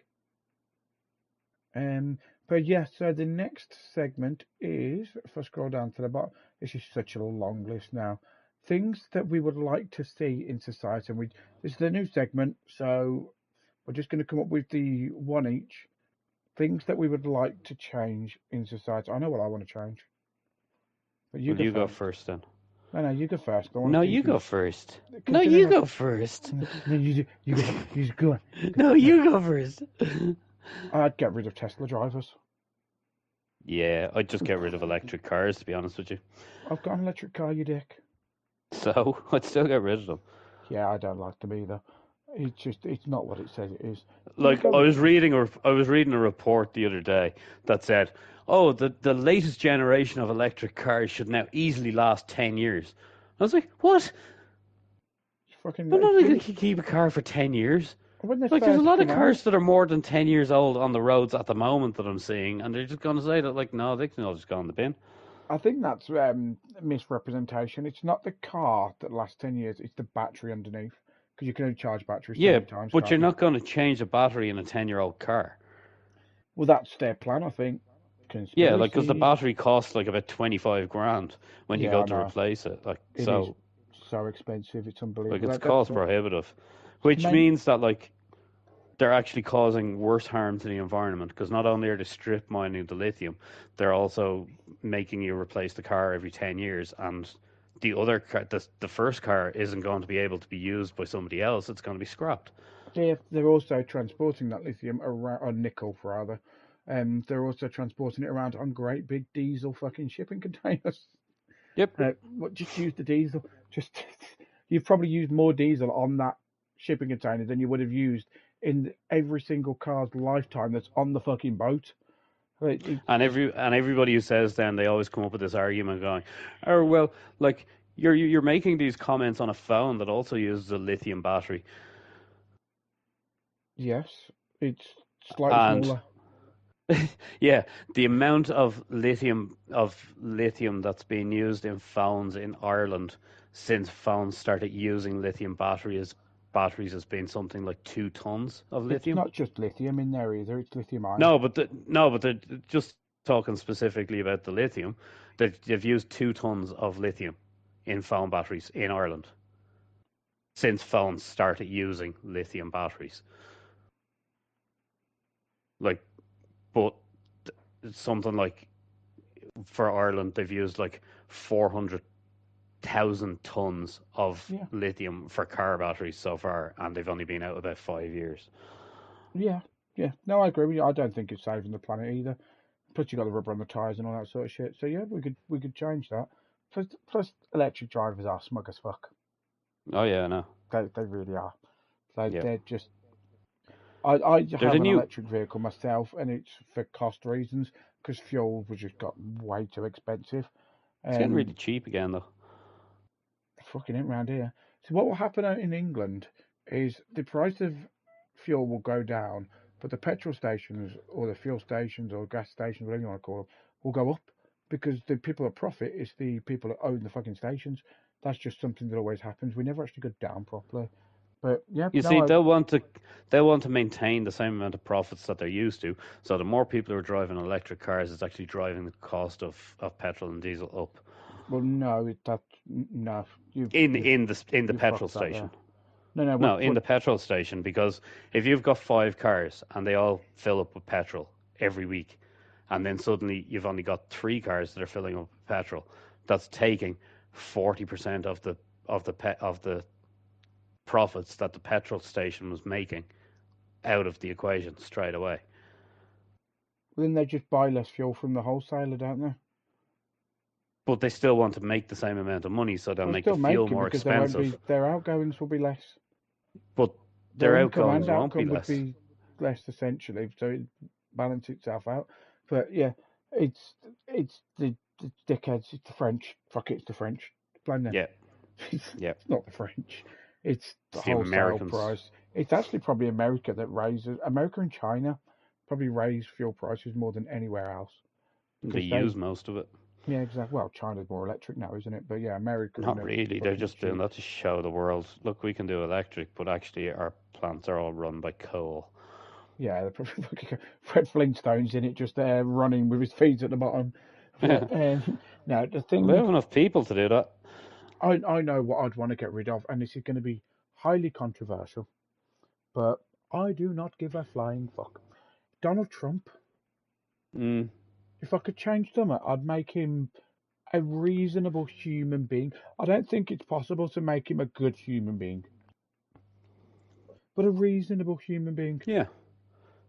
[SPEAKER 1] Um, but yeah, so the next segment is, if I scroll down to the bottom, this is such a long list now. Things that we would like to see in society, and this is the new segment, so we're just going to come up with the one each. Things that we would like to change in society. I know what I want to change, but you
[SPEAKER 2] Well,
[SPEAKER 1] go
[SPEAKER 2] you go
[SPEAKER 1] first.
[SPEAKER 2] first then.
[SPEAKER 1] No, you go first. I want
[SPEAKER 2] No,
[SPEAKER 1] to see
[SPEAKER 2] you
[SPEAKER 1] if you
[SPEAKER 2] go first. No,
[SPEAKER 1] considering
[SPEAKER 2] you
[SPEAKER 1] I've
[SPEAKER 2] go first.
[SPEAKER 1] no, you go. You just go on.
[SPEAKER 2] No,
[SPEAKER 1] No,
[SPEAKER 2] you go first.
[SPEAKER 1] I'd get rid of Tesla drivers.
[SPEAKER 2] Yeah, I'd just get rid of electric cars, to be honest with you.
[SPEAKER 1] I've got an electric car, you dick.
[SPEAKER 2] So, I'd still get rid of them.
[SPEAKER 1] Yeah, I don't like them either. It's not what it says it is. You
[SPEAKER 2] Like,
[SPEAKER 1] go.
[SPEAKER 2] I was reading a report the other day that said, oh, the latest generation of electric cars should now easily last 10 years. I was like, what?
[SPEAKER 1] Fucking
[SPEAKER 2] I'm not going to keep a car for 10 years.
[SPEAKER 1] when they
[SPEAKER 2] Like, there's a
[SPEAKER 1] first
[SPEAKER 2] lot of
[SPEAKER 1] come out,
[SPEAKER 2] cars that are more than 10 years old on the roads at the moment that I'm seeing, and they're just going to say that, like, no, they can all just go in the bin.
[SPEAKER 1] I think that's misrepresentation. It's not the car that lasts 10 years; it's the battery underneath, because you can only charge batteries so
[SPEAKER 2] Yeah,
[SPEAKER 1] many times,
[SPEAKER 2] but
[SPEAKER 1] can't
[SPEAKER 2] you're
[SPEAKER 1] you?
[SPEAKER 2] not going to change the battery in a 10-year-old car.
[SPEAKER 1] Well, that's their plan, I think.
[SPEAKER 2] Yeah, like, because the
[SPEAKER 1] Conspiracy.
[SPEAKER 2] battery costs, like, about 25 grand when you
[SPEAKER 1] Yeah,
[SPEAKER 2] go
[SPEAKER 1] I
[SPEAKER 2] to
[SPEAKER 1] know.
[SPEAKER 2] replace it. Like,
[SPEAKER 1] It is
[SPEAKER 2] so,
[SPEAKER 1] so expensive. It's
[SPEAKER 2] like,
[SPEAKER 1] unbelievable.
[SPEAKER 2] it's
[SPEAKER 1] That's
[SPEAKER 2] cost prohibitive. Which
[SPEAKER 1] main.
[SPEAKER 2] means that, like, they're actually causing worse harm to the environment because not only are they strip mining the lithium, they're also making you replace the car every 10 years. And the other car, the first car isn't going to be able to be used by somebody else. It's going to be scrapped.
[SPEAKER 1] They're also transporting that lithium around, or nickel rather. They're also transporting it around on great big diesel fucking shipping containers.
[SPEAKER 2] Yep.
[SPEAKER 1] Just use the diesel. Just you've probably used more diesel on that shipping container than you would have used in every single car's lifetime that's on the fucking boat. It's
[SPEAKER 2] And
[SPEAKER 1] just
[SPEAKER 2] everybody who says then they always come up with this argument going, oh well, like you're making these comments on a phone that also uses a lithium battery,
[SPEAKER 1] yes, it's slightly
[SPEAKER 2] and
[SPEAKER 1] smaller.
[SPEAKER 2] yeah, the amount of lithium that's being used in phones in Ireland since phones started using lithium batteries has been something like 2 tons of
[SPEAKER 1] It's
[SPEAKER 2] lithium.
[SPEAKER 1] not just lithium in there either. It's lithium ion.
[SPEAKER 2] No, but they're just talking specifically about the lithium. They've used 2 tons of lithium in phone batteries in Ireland since phones started using lithium batteries. Like, but something like for Ireland, they've used like 400,000 tons of
[SPEAKER 1] Yeah,
[SPEAKER 2] lithium for car batteries so far, and they've only been out about 5 years.
[SPEAKER 1] yeah, yeah. No, I agree with you. I don't think it's saving the planet either. Plus, you got the rubber on the tires and all that sort of shit. So yeah, we could change that. Plus, electric drivers are smug as fuck.
[SPEAKER 2] Oh yeah, no,
[SPEAKER 1] They really are. So
[SPEAKER 2] yeah.
[SPEAKER 1] they're just. I
[SPEAKER 2] There's a
[SPEAKER 1] have an
[SPEAKER 2] new.
[SPEAKER 1] electric vehicle myself, and it's for cost reasons because fuel was just got way too expensive.
[SPEAKER 2] It's getting really
[SPEAKER 1] Um,
[SPEAKER 2] cheap again though.
[SPEAKER 1] fucking it round here. So what will happen out in England is the price of fuel will go down, but the petrol stations or the fuel stations or gas stations, whatever you want to call them, will go up because the people that profit is the people that own the fucking stations. That's just something that always happens. We never actually go down properly. But yeah,
[SPEAKER 2] You
[SPEAKER 1] no,
[SPEAKER 2] see, they'll want to maintain the same amount of profits that they're used to. So the more people who are driving electric cars, it's actually driving the cost of petrol and diesel up
[SPEAKER 1] well, no, no,
[SPEAKER 2] in in the
[SPEAKER 1] you
[SPEAKER 2] petrol
[SPEAKER 1] fucked that
[SPEAKER 2] station.
[SPEAKER 1] there. No, no,
[SPEAKER 2] No, in
[SPEAKER 1] what
[SPEAKER 2] the petrol station, because if you've got 5 cars and they all fill up with petrol every week, and then suddenly you've only got 3 cars that are filling up with petrol, that's taking 40% of the profits that the petrol station was making out of the equation straight away.
[SPEAKER 1] then they just buy less fuel from the wholesaler, don't they?
[SPEAKER 2] But they still want to make the same amount of money, so they'll
[SPEAKER 1] They'll
[SPEAKER 2] make the
[SPEAKER 1] still
[SPEAKER 2] fuel
[SPEAKER 1] make it
[SPEAKER 2] more
[SPEAKER 1] because they won't
[SPEAKER 2] expensive.
[SPEAKER 1] be their outgoings will be less.
[SPEAKER 2] But
[SPEAKER 1] Their
[SPEAKER 2] their
[SPEAKER 1] income
[SPEAKER 2] outgoings
[SPEAKER 1] and
[SPEAKER 2] won't be
[SPEAKER 1] outcome would
[SPEAKER 2] less.
[SPEAKER 1] be less essentially, so it balance itself out. But yeah, it's the dickheads. It's the French. Fuck it, it's the French. Blame them.
[SPEAKER 2] Yeah,
[SPEAKER 1] It's
[SPEAKER 2] yeah.
[SPEAKER 1] not the French. It's the
[SPEAKER 2] It's the
[SPEAKER 1] wholesale
[SPEAKER 2] Americans.
[SPEAKER 1] price. It's actually probably America that raises. America and China probably raise fuel prices more than anywhere else
[SPEAKER 2] They
[SPEAKER 1] because they.
[SPEAKER 2] use most of it.
[SPEAKER 1] Yeah, exactly. Well, China's more electric now, isn't it? But yeah, America and
[SPEAKER 2] Not
[SPEAKER 1] them
[SPEAKER 2] really. They're
[SPEAKER 1] fucking
[SPEAKER 2] just doing
[SPEAKER 1] cheap.
[SPEAKER 2] that to show the world. Look, we can do electric, but actually our plants are all run by coal.
[SPEAKER 1] Yeah, they're probably fucking Fred Flintstone's in it, just there running with his feet at the bottom. But no, the
[SPEAKER 2] They
[SPEAKER 1] thing
[SPEAKER 2] have enough people to do that.
[SPEAKER 1] I know what I'd want to get rid of, and this is going to be highly controversial, but I do not give a flying fuck. Donald Trump.
[SPEAKER 2] Mm,
[SPEAKER 1] If I could change something, I'd make him a reasonable human being. I don't think it's possible to make him a good human being, but a reasonable human being.
[SPEAKER 2] yeah,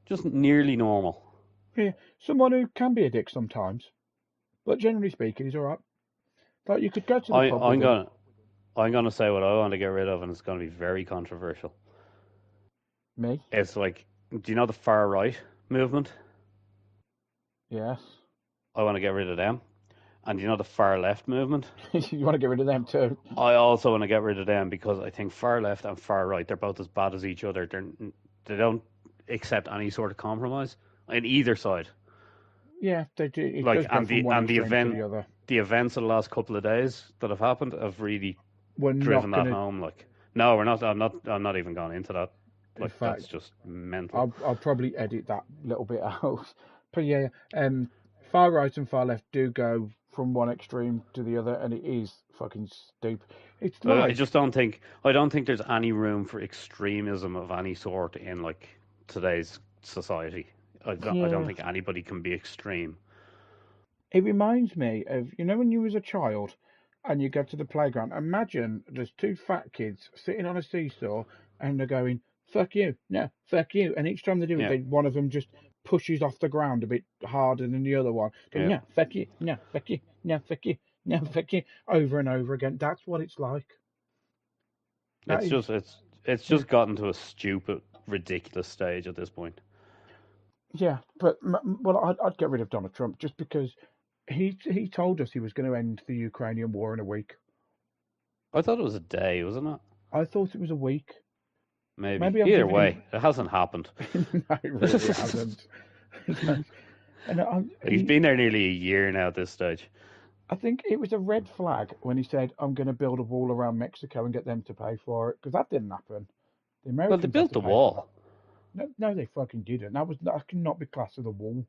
[SPEAKER 2] just nearly normal.
[SPEAKER 1] Yeah, someone who can be a dick sometimes, but generally speaking, he's all right. Like you could go to the
[SPEAKER 2] I,
[SPEAKER 1] pub with
[SPEAKER 2] I'm
[SPEAKER 1] him.
[SPEAKER 2] gonna I'm gonna say what I want to get rid of, and it's gonna be very controversial.
[SPEAKER 1] Me,
[SPEAKER 2] It's like, do you know the far right movement?
[SPEAKER 1] yes.
[SPEAKER 2] I want to get rid of them. And do you know the far left movement?
[SPEAKER 1] You want to get rid of them too?
[SPEAKER 2] I also want to get rid of them because I think far left and far right, they're both as bad as each other. They don't accept any sort of compromise in either side.
[SPEAKER 1] Yeah, they do. It
[SPEAKER 2] Like
[SPEAKER 1] does go from one
[SPEAKER 2] and
[SPEAKER 1] extreme to the other.
[SPEAKER 2] the events of the last couple of days that have happened have really
[SPEAKER 1] We're
[SPEAKER 2] driven
[SPEAKER 1] not
[SPEAKER 2] that
[SPEAKER 1] gonna.
[SPEAKER 2] home. Like, no, we're not. I'm not even going into that.
[SPEAKER 1] In
[SPEAKER 2] Like, that's
[SPEAKER 1] fact,
[SPEAKER 2] just mental.
[SPEAKER 1] I'll probably edit that little bit out. But yeah, far right and far left do go from one extreme to the other, and it is fucking stupid. It's
[SPEAKER 2] I
[SPEAKER 1] like
[SPEAKER 2] just don't think there's any room for extremism of any sort in like today's society. I don't
[SPEAKER 1] yeah,
[SPEAKER 2] think anybody can be extreme.
[SPEAKER 1] it reminds me of when you was a child and you go to the playground. Imagine there's two fat kids sitting on a seesaw and they're going "fuck you," no "fuck you," and each time they do it,
[SPEAKER 2] Yeah,
[SPEAKER 1] one of them just pushes off the ground a bit harder than the other one, going
[SPEAKER 2] yeah.
[SPEAKER 1] "no fuck you, no fuck you, no fuck you, no fuck you," over and over again. That's what it's like. That
[SPEAKER 2] It's
[SPEAKER 1] is,
[SPEAKER 2] just it's
[SPEAKER 1] yeah,
[SPEAKER 2] just gotten to a stupid, ridiculous stage at this point.
[SPEAKER 1] yeah. But well, I'd get rid of Donald Trump just because he told us he was going to end the Ukrainian war in a week.
[SPEAKER 2] I thought it was a day, wasn't it?
[SPEAKER 1] I thought it was a week.
[SPEAKER 2] Maybe.
[SPEAKER 1] Maybe I'm
[SPEAKER 2] Either
[SPEAKER 1] giving him.
[SPEAKER 2] way, it hasn't happened.
[SPEAKER 1] No, it really hasn't. And
[SPEAKER 2] He's been there nearly a year now at this stage.
[SPEAKER 1] I think it was a red flag when he said, "I'm going to build a wall around Mexico and get them to pay for it," because that didn't happen. The
[SPEAKER 2] Well, they
[SPEAKER 1] Americans had
[SPEAKER 2] built
[SPEAKER 1] to
[SPEAKER 2] the
[SPEAKER 1] pay for that.
[SPEAKER 2] wall.
[SPEAKER 1] No, no, they fucking didn't. That cannot be classed as a wall.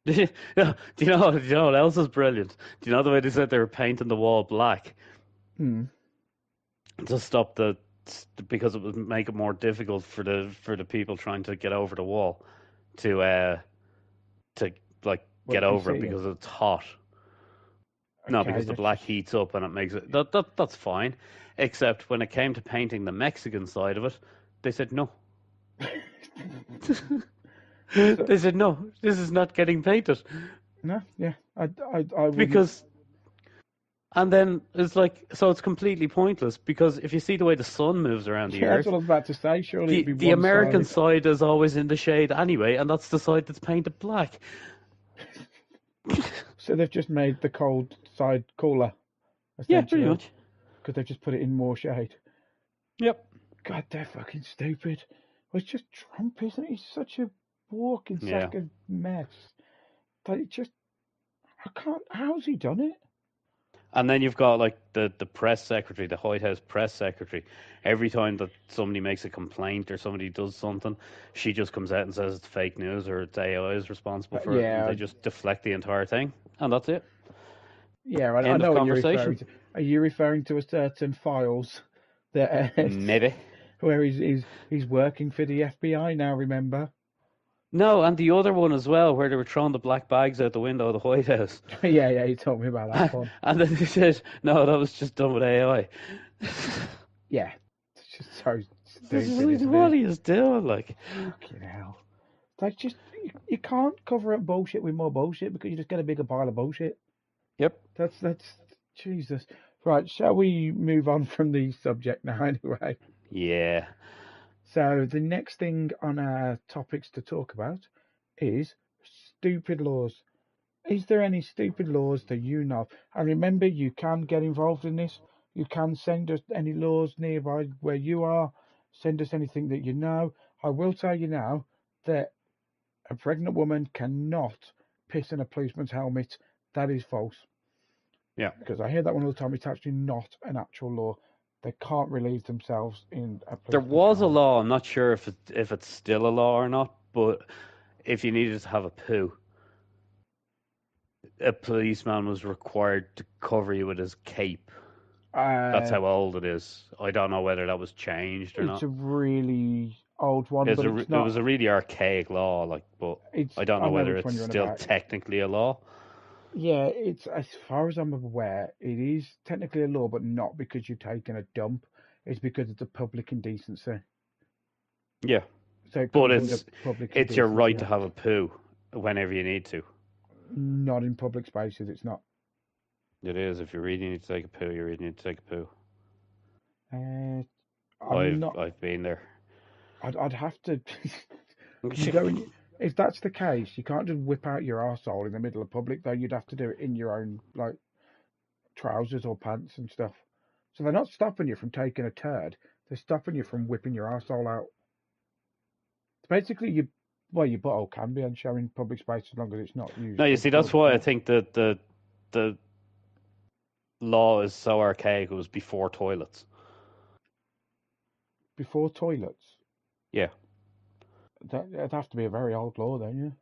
[SPEAKER 2] Do you know? Do you know what else is brilliant? Do you know the way they said they were painting the wall black
[SPEAKER 1] Hmm.
[SPEAKER 2] to stop because it would make it more difficult for the people trying to get over the wall to like
[SPEAKER 1] Well,
[SPEAKER 2] get
[SPEAKER 1] you can
[SPEAKER 2] over it
[SPEAKER 1] see it.
[SPEAKER 2] because it's hot. No,
[SPEAKER 1] Okay,
[SPEAKER 2] because the
[SPEAKER 1] that's
[SPEAKER 2] black
[SPEAKER 1] just
[SPEAKER 2] heats up and it makes it that's fine. Except when it came to painting the Mexican side of it, they said no.
[SPEAKER 1] so.
[SPEAKER 2] They said no, this is not getting painted
[SPEAKER 1] No, yeah, I wouldn't.
[SPEAKER 2] because and then it's like so it's completely pointless because if you see the way the sun moves around the
[SPEAKER 1] Yeah, that's what
[SPEAKER 2] earth,
[SPEAKER 1] I was about to say. Surely it'd be
[SPEAKER 2] the
[SPEAKER 1] one
[SPEAKER 2] American
[SPEAKER 1] sided.
[SPEAKER 2] side is always in the shade anyway, and that's the side that's painted black.
[SPEAKER 1] So they've just made the cold side cooler,
[SPEAKER 2] Yeah, pretty
[SPEAKER 1] essentially,
[SPEAKER 2] much.
[SPEAKER 1] because they've just put it in more shade.
[SPEAKER 2] Yep.
[SPEAKER 1] God, they're fucking stupid. Well, it's just Trump, isn't it? He's such a walking
[SPEAKER 2] Yeah.
[SPEAKER 1] sack of mess. That it just, I can't. How's he done it?
[SPEAKER 2] And then you've got like the press secretary, the White House press secretary. Every time that somebody makes a complaint or somebody does something, she just comes out and says it's fake news or it's AI is responsible for it, and
[SPEAKER 1] Yeah,
[SPEAKER 2] they just deflect the entire thing, and that's it.
[SPEAKER 1] yeah. I
[SPEAKER 2] End of
[SPEAKER 1] know what you're referring
[SPEAKER 2] conversation.
[SPEAKER 1] to. Are you referring to a certain files that
[SPEAKER 2] Maybe.
[SPEAKER 1] where he's working for the FBI now? Remember?
[SPEAKER 2] No, and the other one as well, where they were throwing the black bags out the window of the White House.
[SPEAKER 1] Yeah, yeah. He told me about that one.
[SPEAKER 2] And then they said, no, that was just done with AI.
[SPEAKER 1] Yeah, it's just so
[SPEAKER 2] This is
[SPEAKER 1] stupid,
[SPEAKER 2] like,
[SPEAKER 1] isn't
[SPEAKER 2] what
[SPEAKER 1] it?
[SPEAKER 2] are you doing? Like,
[SPEAKER 1] Fucking hell. Like, just, you can't cover up bullshit with more bullshit because you just get a bigger pile of bullshit.
[SPEAKER 2] yep.
[SPEAKER 1] That's, Jesus. Right, shall we move on from the subject now anyway?
[SPEAKER 2] Yeah.
[SPEAKER 1] So, the next thing on our topics to talk about is stupid laws. Is there any stupid laws that you know? And remember, you can get involved in this. You can send us any laws nearby where you are. Send us anything that you know. I will tell you now that a pregnant woman cannot piss in a policeman's helmet. That is false.
[SPEAKER 2] Yeah.
[SPEAKER 1] Because I hear that one all the time. It's actually not an actual law. They can't relieve themselves in a
[SPEAKER 2] There
[SPEAKER 1] policeman's
[SPEAKER 2] was a
[SPEAKER 1] helmet.
[SPEAKER 2] law. I'm not sure if it's still a law or not, but if you needed to have a poo, a policeman was required to cover you with his cape. That's
[SPEAKER 1] Uh,
[SPEAKER 2] how old it is. I don't know whether that was changed or
[SPEAKER 1] it's
[SPEAKER 2] not.
[SPEAKER 1] a really old one, but it's
[SPEAKER 2] It
[SPEAKER 1] not.
[SPEAKER 2] was a really archaic law, like, but
[SPEAKER 1] It's
[SPEAKER 2] I don't
[SPEAKER 1] I
[SPEAKER 2] know
[SPEAKER 1] know
[SPEAKER 2] whether
[SPEAKER 1] which one
[SPEAKER 2] it's
[SPEAKER 1] you're on
[SPEAKER 2] still
[SPEAKER 1] about.
[SPEAKER 2] technically a law.
[SPEAKER 1] Yeah, it's as far as I'm aware, it is technically a law, but not because you're taking a dump. It's because it's a public indecency.
[SPEAKER 2] Yeah,
[SPEAKER 1] So it
[SPEAKER 2] but
[SPEAKER 1] comes under Public
[SPEAKER 2] it's your
[SPEAKER 1] Indecency
[SPEAKER 2] right to have
[SPEAKER 1] Act.
[SPEAKER 2] a poo whenever you need to.
[SPEAKER 1] Not in public spaces. It's not.
[SPEAKER 2] It is. If you really need to take a poo, you really need to take a poo.
[SPEAKER 1] Uh, I'm not.
[SPEAKER 2] I've been there.
[SPEAKER 1] I'd have to. You go in. If that's the case, you can't just whip out your arsehole in the middle of public. Though you'd have to do it in your own like trousers or pants and stuff. So they're not stopping you from taking a turd. They're stopping you from whipping your arsehole out. Basically, your butthole can be on show in public space as long as it's not used
[SPEAKER 2] No, you
[SPEAKER 1] for
[SPEAKER 2] see, that's
[SPEAKER 1] toilet
[SPEAKER 2] why I
[SPEAKER 1] support.
[SPEAKER 2] think that the law is so archaic. It was before toilets.
[SPEAKER 1] Before toilets,
[SPEAKER 2] Yeah.
[SPEAKER 1] that'd have to be a very old law then,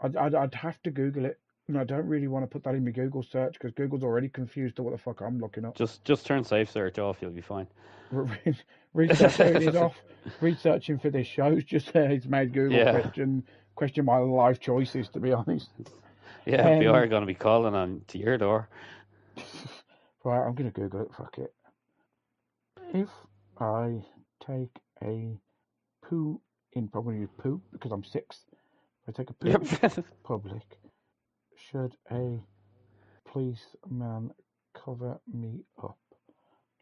[SPEAKER 1] yeah. I'd have to Google it. And I don't really want to put that in my Google search because Google's already confused to what the fuck I'm looking up.
[SPEAKER 2] Just turn safe search off. You'll be fine.
[SPEAKER 1] Research, there it is off. Researching for this show just it's made Google
[SPEAKER 2] Yeah.
[SPEAKER 1] question my life choices, to be honest.
[SPEAKER 2] Yeah, FBI are going to be calling on to your door.
[SPEAKER 1] Right, I'm going to Google it, fuck it. If I take a poo in public, poo because I'm sixth. If I take a poo in public, should a policeman cover me up?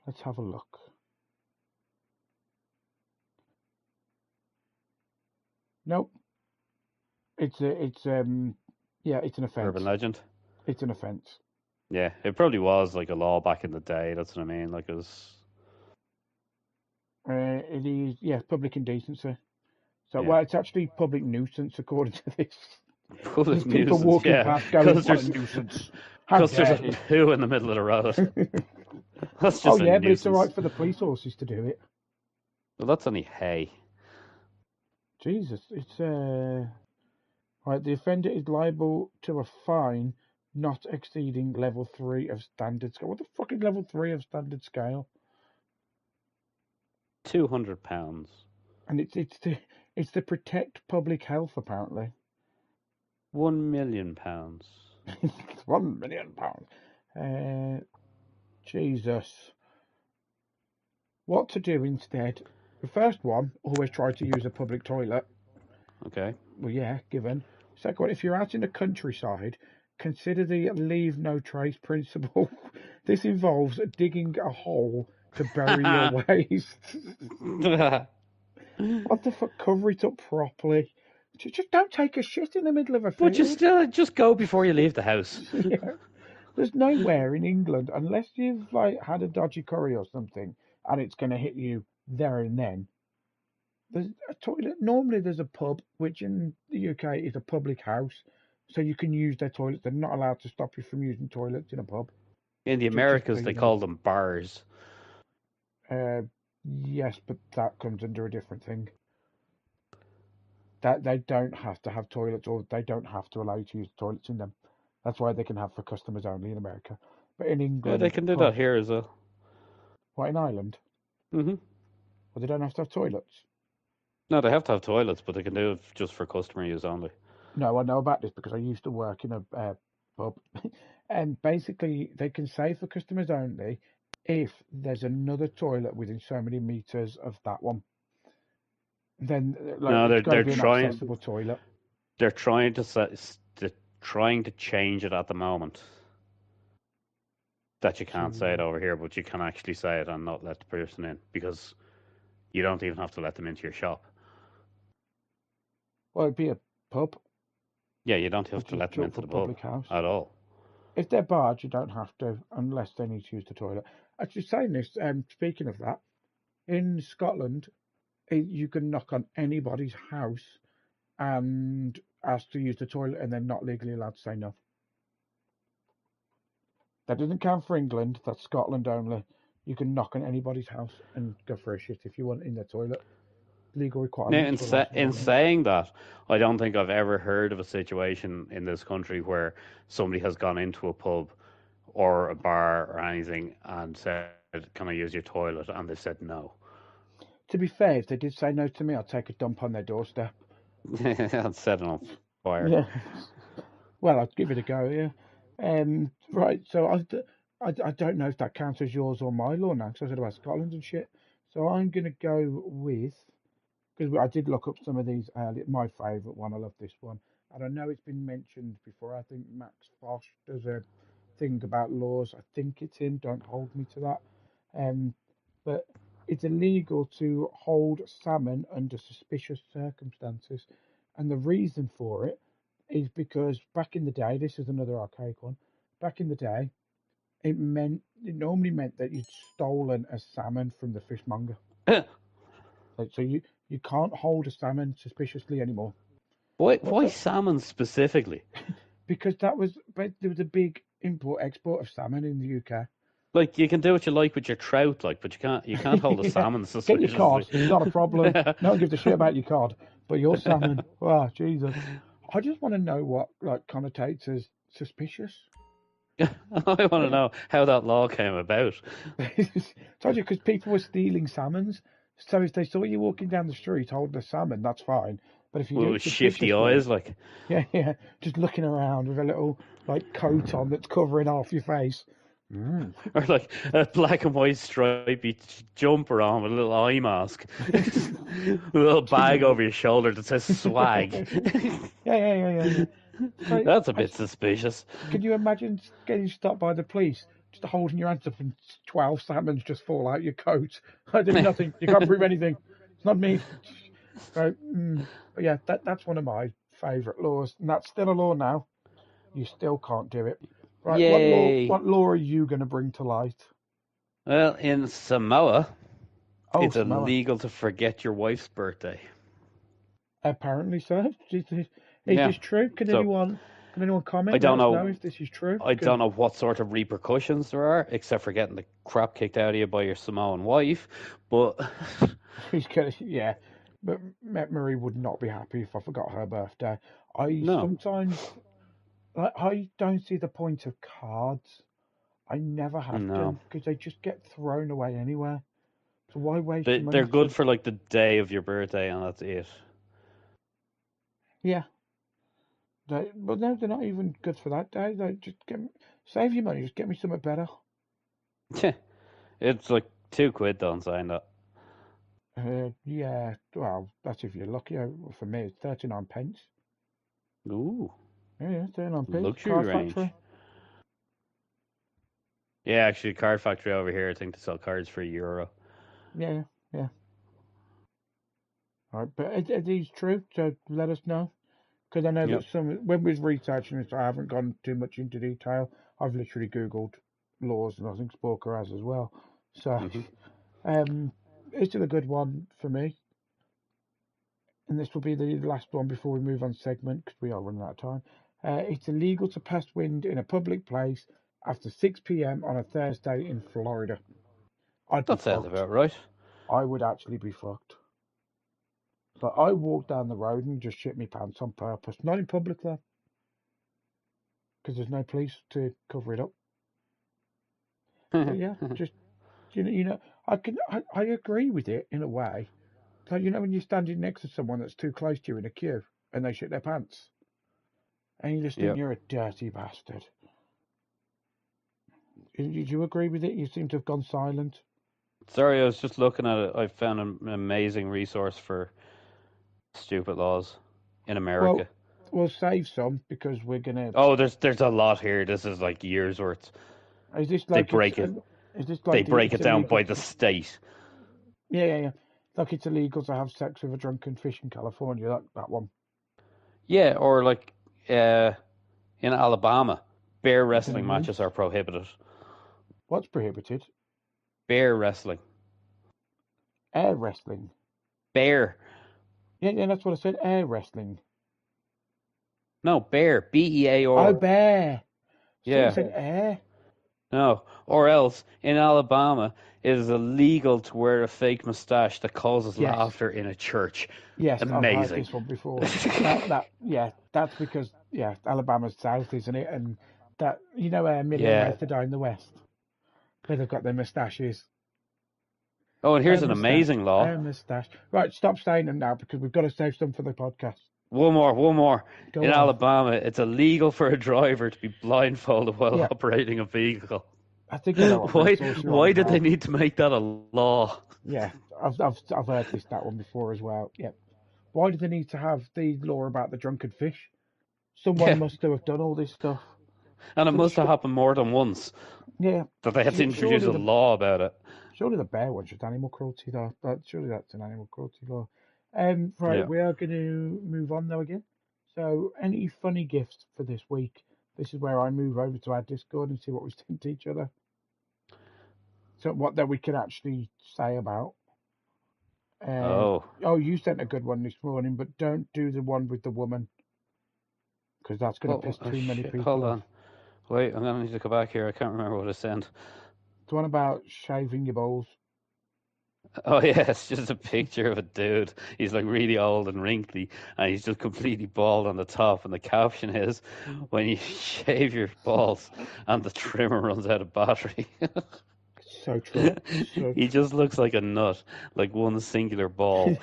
[SPEAKER 1] Let's have a look. Nope. It's an offence.
[SPEAKER 2] Urban legend.
[SPEAKER 1] It's an offence.
[SPEAKER 2] Yeah, it probably was like a law back in the day. That's what I mean. Like it was.
[SPEAKER 1] It is public indecency. So
[SPEAKER 2] Yeah.
[SPEAKER 1] well, it's actually public nuisance according to this.
[SPEAKER 2] Public
[SPEAKER 1] There's people
[SPEAKER 2] nuisance,
[SPEAKER 1] walking
[SPEAKER 2] yeah.
[SPEAKER 1] past going, "What a nuisance!"
[SPEAKER 2] Because there's a poo in the middle of the road. That's just a
[SPEAKER 1] but
[SPEAKER 2] nuisance.
[SPEAKER 1] it's all right for the police horses to do it.
[SPEAKER 2] Well, that's only hay.
[SPEAKER 1] Jesus, it's right. The offender is liable to a fine not exceeding level 3 of standard scale. What the fuck is level 3 of standard scale?
[SPEAKER 2] £200.
[SPEAKER 1] And it's to protect public health apparently.
[SPEAKER 2] £1 million.
[SPEAKER 1] It's £1 million. Jesus. What to do instead? The first one, always try to use a public toilet.
[SPEAKER 2] Okay.
[SPEAKER 1] Well, yeah, given. Second one, if you're out in the countryside, consider the leave no trace principle. This involves digging a hole to bury your waste. What the fuck? Cover it up properly. Just don't take a shit in the middle of a field.
[SPEAKER 2] But just go before you leave the house.
[SPEAKER 1] Yeah. There's nowhere in England, unless you've had a dodgy curry or something, and it's going to hit you there and then. There's a toilet. Normally, there's a pub, which in the UK is a public house, so you can use their toilets. They're not allowed to stop you from using toilets in a pub.
[SPEAKER 2] In the Americas, they call them bars.
[SPEAKER 1] Yes, but that comes under a different thing. That they don't have to have toilets, or they don't have to allow you to use toilets in them. That's why they can have for customers only in America. But in England,
[SPEAKER 2] Yeah, they can do that here as well.
[SPEAKER 1] What, in Ireland?
[SPEAKER 2] Mm-hmm.
[SPEAKER 1] Well, they don't have to have toilets.
[SPEAKER 2] No, they have to have toilets, but they can do it just for customer use only.
[SPEAKER 1] No, I know about this because I used to work in a pub, and basically they can say for customers only if there's another toilet within so many meters of that one. Then, it's got to be an accessible toilet.
[SPEAKER 2] They're trying to change it at the moment. That you can't say it over here, but you can actually say it and not let the person in because you don't even have to let them into your shop.
[SPEAKER 1] Well, it'd be a pub.
[SPEAKER 2] Yeah, you don't have
[SPEAKER 1] which
[SPEAKER 2] to
[SPEAKER 1] is
[SPEAKER 2] let them
[SPEAKER 1] built
[SPEAKER 2] into
[SPEAKER 1] for
[SPEAKER 2] the pub
[SPEAKER 1] public house.
[SPEAKER 2] at all.
[SPEAKER 1] If they're barred, you don't have to, unless they need to use the toilet. Actually, saying this, speaking of that, in Scotland, you can knock on anybody's house and ask to use the toilet, and they're not legally allowed to say no. That doesn't count for England. That's Scotland only. You can knock on anybody's house and go for a shit if you want in the toilet. Legal
[SPEAKER 2] Now,
[SPEAKER 1] requirements for the last
[SPEAKER 2] in
[SPEAKER 1] 5 minutes.
[SPEAKER 2] saying that, I don't think I've ever heard of a situation in this country where somebody has gone into a pub or a bar or anything and said, "Can I use your toilet?" and they said no.
[SPEAKER 1] To be fair, if they did say no to me, I'd take a dump on their doorstep.
[SPEAKER 2] And set it on fire.
[SPEAKER 1] Yeah. Well, I'd give it a go. Yeah. Right. So I don't know if that counts as yours or my law now, because I said about Scotland and shit. So I'm gonna go with, because I did look up some of these earlier. My favourite one. I love this one, and I know it's been mentioned before. I think Max Fosh does a thing about laws. I think it's him. Don't hold me to that. Um, but it's illegal to hold salmon under suspicious circumstances, and the reason for it is because back in the day, this is another archaic one. Back in the day, it normally meant that you'd stolen a salmon from the fishmonger. So you can't hold a salmon suspiciously anymore.
[SPEAKER 2] Why
[SPEAKER 1] What's
[SPEAKER 2] salmon specifically?
[SPEAKER 1] because that was but there was a big import export of salmon in the UK.
[SPEAKER 2] Like you can do what you like with your trout, like, but you can't hold a
[SPEAKER 1] Yeah,
[SPEAKER 2] salmon
[SPEAKER 1] get your cod,
[SPEAKER 2] suspiciously.
[SPEAKER 1] not a problem. No one gives a shit about your cod, but your salmon, wow, Jesus. I just want to know what like connotates as suspicious.
[SPEAKER 2] I want to know how that law came about.
[SPEAKER 1] Told you because people were stealing salmons. So if they saw you walking down the street holding a salmon, that's fine. But if you do it
[SPEAKER 2] With shifty
[SPEAKER 1] suspiciously,
[SPEAKER 2] eyes, like,
[SPEAKER 1] yeah, just looking around with a little like coat on that's covering half your face. Mm.
[SPEAKER 2] or like a black and white stripy jumper on with a little eye mask, with a little bag over your shoulder that says swag.
[SPEAKER 1] Yeah. So
[SPEAKER 2] That's a bit suspicious.
[SPEAKER 1] can you imagine getting stopped by the police, just holding your hands up and 12 salmons just fall out your coat? I do nothing. You can't prove anything. It's not me. Right. But yeah, that's one of my favourite laws, and that's still a law now. You still can't do it. Right. What law?
[SPEAKER 2] Yay!
[SPEAKER 1] What law are you going to bring to light?
[SPEAKER 2] Well, in Samoa,
[SPEAKER 1] Oh,
[SPEAKER 2] it's
[SPEAKER 1] Samoa.
[SPEAKER 2] illegal to forget your wife's birthday.
[SPEAKER 1] Apparently so. Is
[SPEAKER 2] Yeah.
[SPEAKER 1] this true?
[SPEAKER 2] So
[SPEAKER 1] Can anyone
[SPEAKER 2] I
[SPEAKER 1] comment? Let
[SPEAKER 2] don't
[SPEAKER 1] us know
[SPEAKER 2] know.
[SPEAKER 1] if this is true.
[SPEAKER 2] I
[SPEAKER 1] Because
[SPEAKER 2] don't know what sort of repercussions there are, except for getting the crap kicked out of you by your Samoan wife. But
[SPEAKER 1] he's gonna, yeah. But Marie would not be happy if I forgot her birthday. I
[SPEAKER 2] no,
[SPEAKER 1] sometimes I don't see the point of cards. I never have
[SPEAKER 2] no,
[SPEAKER 1] done because they just get thrown away anywhere. So why waste your
[SPEAKER 2] they're
[SPEAKER 1] money
[SPEAKER 2] good
[SPEAKER 1] to?
[SPEAKER 2] for like the day of your birthday, and that's it.
[SPEAKER 1] Yeah, but no, they're not even good for that day. They just save your money. Just get me something better.
[SPEAKER 2] It's like £2 don't sign that.
[SPEAKER 1] Yeah, well, that's if you're lucky. For me, it's 39 pence.
[SPEAKER 2] Ooh,
[SPEAKER 1] Yeah, 39p.
[SPEAKER 2] luxury
[SPEAKER 1] Card
[SPEAKER 2] range.
[SPEAKER 1] Factory.
[SPEAKER 2] Yeah, actually, Card Factory over here, I think they sell cards for €1.
[SPEAKER 1] Yeah. All right, but are these true? So let us know. Because I know
[SPEAKER 2] Yep.
[SPEAKER 1] that when we was researching this, I haven't gone too much into detail. I've literally Googled laws, and I think Sporker has as well. So,
[SPEAKER 2] hmm
[SPEAKER 1] it's still a good one for me. And this will be the last one before we move on segment, because we are running out of time. It's illegal to pass wind in a public place after 6 p.m. on a Thursday in Florida. I'd be
[SPEAKER 2] That sounds
[SPEAKER 1] fucked.
[SPEAKER 2] about right.
[SPEAKER 1] I would actually be fucked. But I walk down the road and just shit my pants on purpose. Not in public though, because there's no police to cover it up. But yeah, just I agree with it in a way. So when you're standing next to someone that's too close to you in a queue and they shit their pants, and you just think
[SPEAKER 2] Yep.
[SPEAKER 1] you're a dirty bastard. Did you agree with it? You seem to have gone silent.
[SPEAKER 2] Sorry, I was just looking at it. I found an amazing resource for stupid laws in
[SPEAKER 1] Well,
[SPEAKER 2] America.
[SPEAKER 1] we'll save some because we're gonna.
[SPEAKER 2] Oh, there's a lot here. This is like years worth.
[SPEAKER 1] Is this
[SPEAKER 2] They
[SPEAKER 1] like
[SPEAKER 2] break it.
[SPEAKER 1] Is this
[SPEAKER 2] They
[SPEAKER 1] like
[SPEAKER 2] break
[SPEAKER 1] it's
[SPEAKER 2] it down
[SPEAKER 1] illegal?
[SPEAKER 2] by the state.
[SPEAKER 1] Yeah. Like it's illegal to have sex with a drunken fish in California. That one.
[SPEAKER 2] Yeah, or like in Alabama, bear wrestling
[SPEAKER 1] Okay.
[SPEAKER 2] matches are prohibited.
[SPEAKER 1] What's prohibited?
[SPEAKER 2] Bear wrestling.
[SPEAKER 1] Air wrestling.
[SPEAKER 2] Bear.
[SPEAKER 1] Yeah, that's what I said. Air wrestling.
[SPEAKER 2] No, bear.
[SPEAKER 1] Oh,
[SPEAKER 2] B-E-A-R.
[SPEAKER 1] bear. So you
[SPEAKER 2] Yeah.
[SPEAKER 1] said air?
[SPEAKER 2] No. Or else, in Alabama, it is illegal to wear a fake mustache that causes
[SPEAKER 1] Yes.
[SPEAKER 2] laughter in a church.
[SPEAKER 1] Yes, I've heard
[SPEAKER 2] Amazing.
[SPEAKER 1] this one before. That's because Alabama's south, isn't it? And that a million
[SPEAKER 2] Yeah.
[SPEAKER 1] ways to die in the west, where they've got their moustaches.
[SPEAKER 2] Oh, and
[SPEAKER 1] A
[SPEAKER 2] here's an
[SPEAKER 1] moustache,
[SPEAKER 2] amazing law.
[SPEAKER 1] a moustache. Right, stop saying them now because we've got to save some for the podcast.
[SPEAKER 2] One more.
[SPEAKER 1] Go
[SPEAKER 2] In
[SPEAKER 1] on.
[SPEAKER 2] Alabama, it's illegal for a driver to be blindfolded while
[SPEAKER 1] Yeah,
[SPEAKER 2] operating a vehicle.
[SPEAKER 1] I think I know what resource you're on
[SPEAKER 2] Why
[SPEAKER 1] as
[SPEAKER 2] did they
[SPEAKER 1] well.
[SPEAKER 2] need to make that a law?
[SPEAKER 1] Yeah, I've heard that one before as well. Yeah. Why do they need to have the law about the drunken fish? Someone
[SPEAKER 2] Yeah.
[SPEAKER 1] must have done all this stuff.
[SPEAKER 2] And it
[SPEAKER 1] So
[SPEAKER 2] must have happened more than once
[SPEAKER 1] yeah,
[SPEAKER 2] that they had to introduce
[SPEAKER 1] surely
[SPEAKER 2] a
[SPEAKER 1] the
[SPEAKER 2] law about it.
[SPEAKER 1] surely the bear one's just animal cruelty though. Surely that's an animal cruelty law. Right,
[SPEAKER 2] Yeah.
[SPEAKER 1] we are going to move on though again. So, any funny gifts for this week? This is where I move over to our Discord and see what we sent to each other. So, what that we can actually say about.
[SPEAKER 2] Oh.
[SPEAKER 1] You sent a good one this morning, but don't do the one with the woman because that's going to piss too many
[SPEAKER 2] Shit. Hold
[SPEAKER 1] people off.
[SPEAKER 2] on. Wait, I'm going to need to go back here. I can't remember what I sent.
[SPEAKER 1] The one about shaving your balls.
[SPEAKER 2] Oh, yeah, it's just a picture of a dude. He's like really old and wrinkly, and he's just completely bald on the top. And the caption is, when you shave your balls and the trimmer runs out of battery.
[SPEAKER 1] So true. So
[SPEAKER 2] He just looks like a nut, like one singular ball.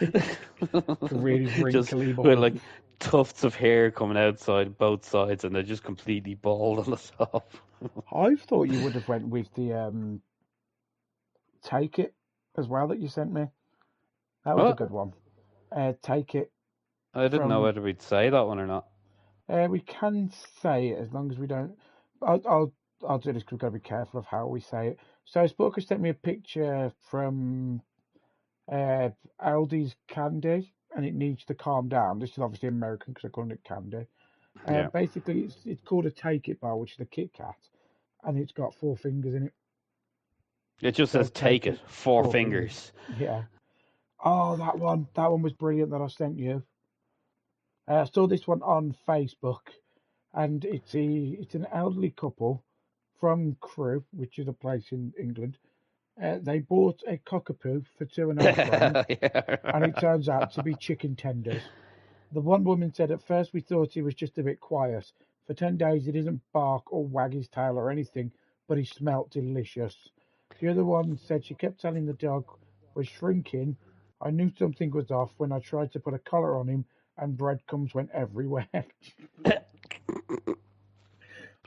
[SPEAKER 1] really
[SPEAKER 2] Just
[SPEAKER 1] wrinkly
[SPEAKER 2] with
[SPEAKER 1] balls.
[SPEAKER 2] like tufts of hair coming outside both sides, and they're just completely bald on the top.
[SPEAKER 1] I thought you would have went with the take it as well that you sent me. That was a good
[SPEAKER 2] What?
[SPEAKER 1] one. Take it
[SPEAKER 2] I didn't know
[SPEAKER 1] from.
[SPEAKER 2] whether we'd say that one or not.
[SPEAKER 1] We can say it as long as we don't. I'll do this because we've got to be careful of how we say it. So Sporker sent me a picture from Aldi's candy, and it needs to calm down. This is obviously American because I call it candy.
[SPEAKER 2] Yeah.
[SPEAKER 1] Basically, it's called a Take It bar, which is a Kit Kat, and it's got 4 fingers in it.
[SPEAKER 2] It just
[SPEAKER 1] So
[SPEAKER 2] says take it, four
[SPEAKER 1] 4 fingers.
[SPEAKER 2] fingers.
[SPEAKER 1] Yeah. Oh, that one was brilliant that I sent you. I saw this one on Facebook, and it's an elderly couple from Crewe, which is a place in England. They bought a cockapoo for £2.5 grand, and it turns out to be chicken tenders. The one woman said at first we thought he was just a bit quiet. For 10 days he didn't bark or wag his tail or anything, but he smelt delicious. The other one said she kept telling the dog was shrinking. I knew something was off when I tried to put a collar on him and breadcrumbs went everywhere.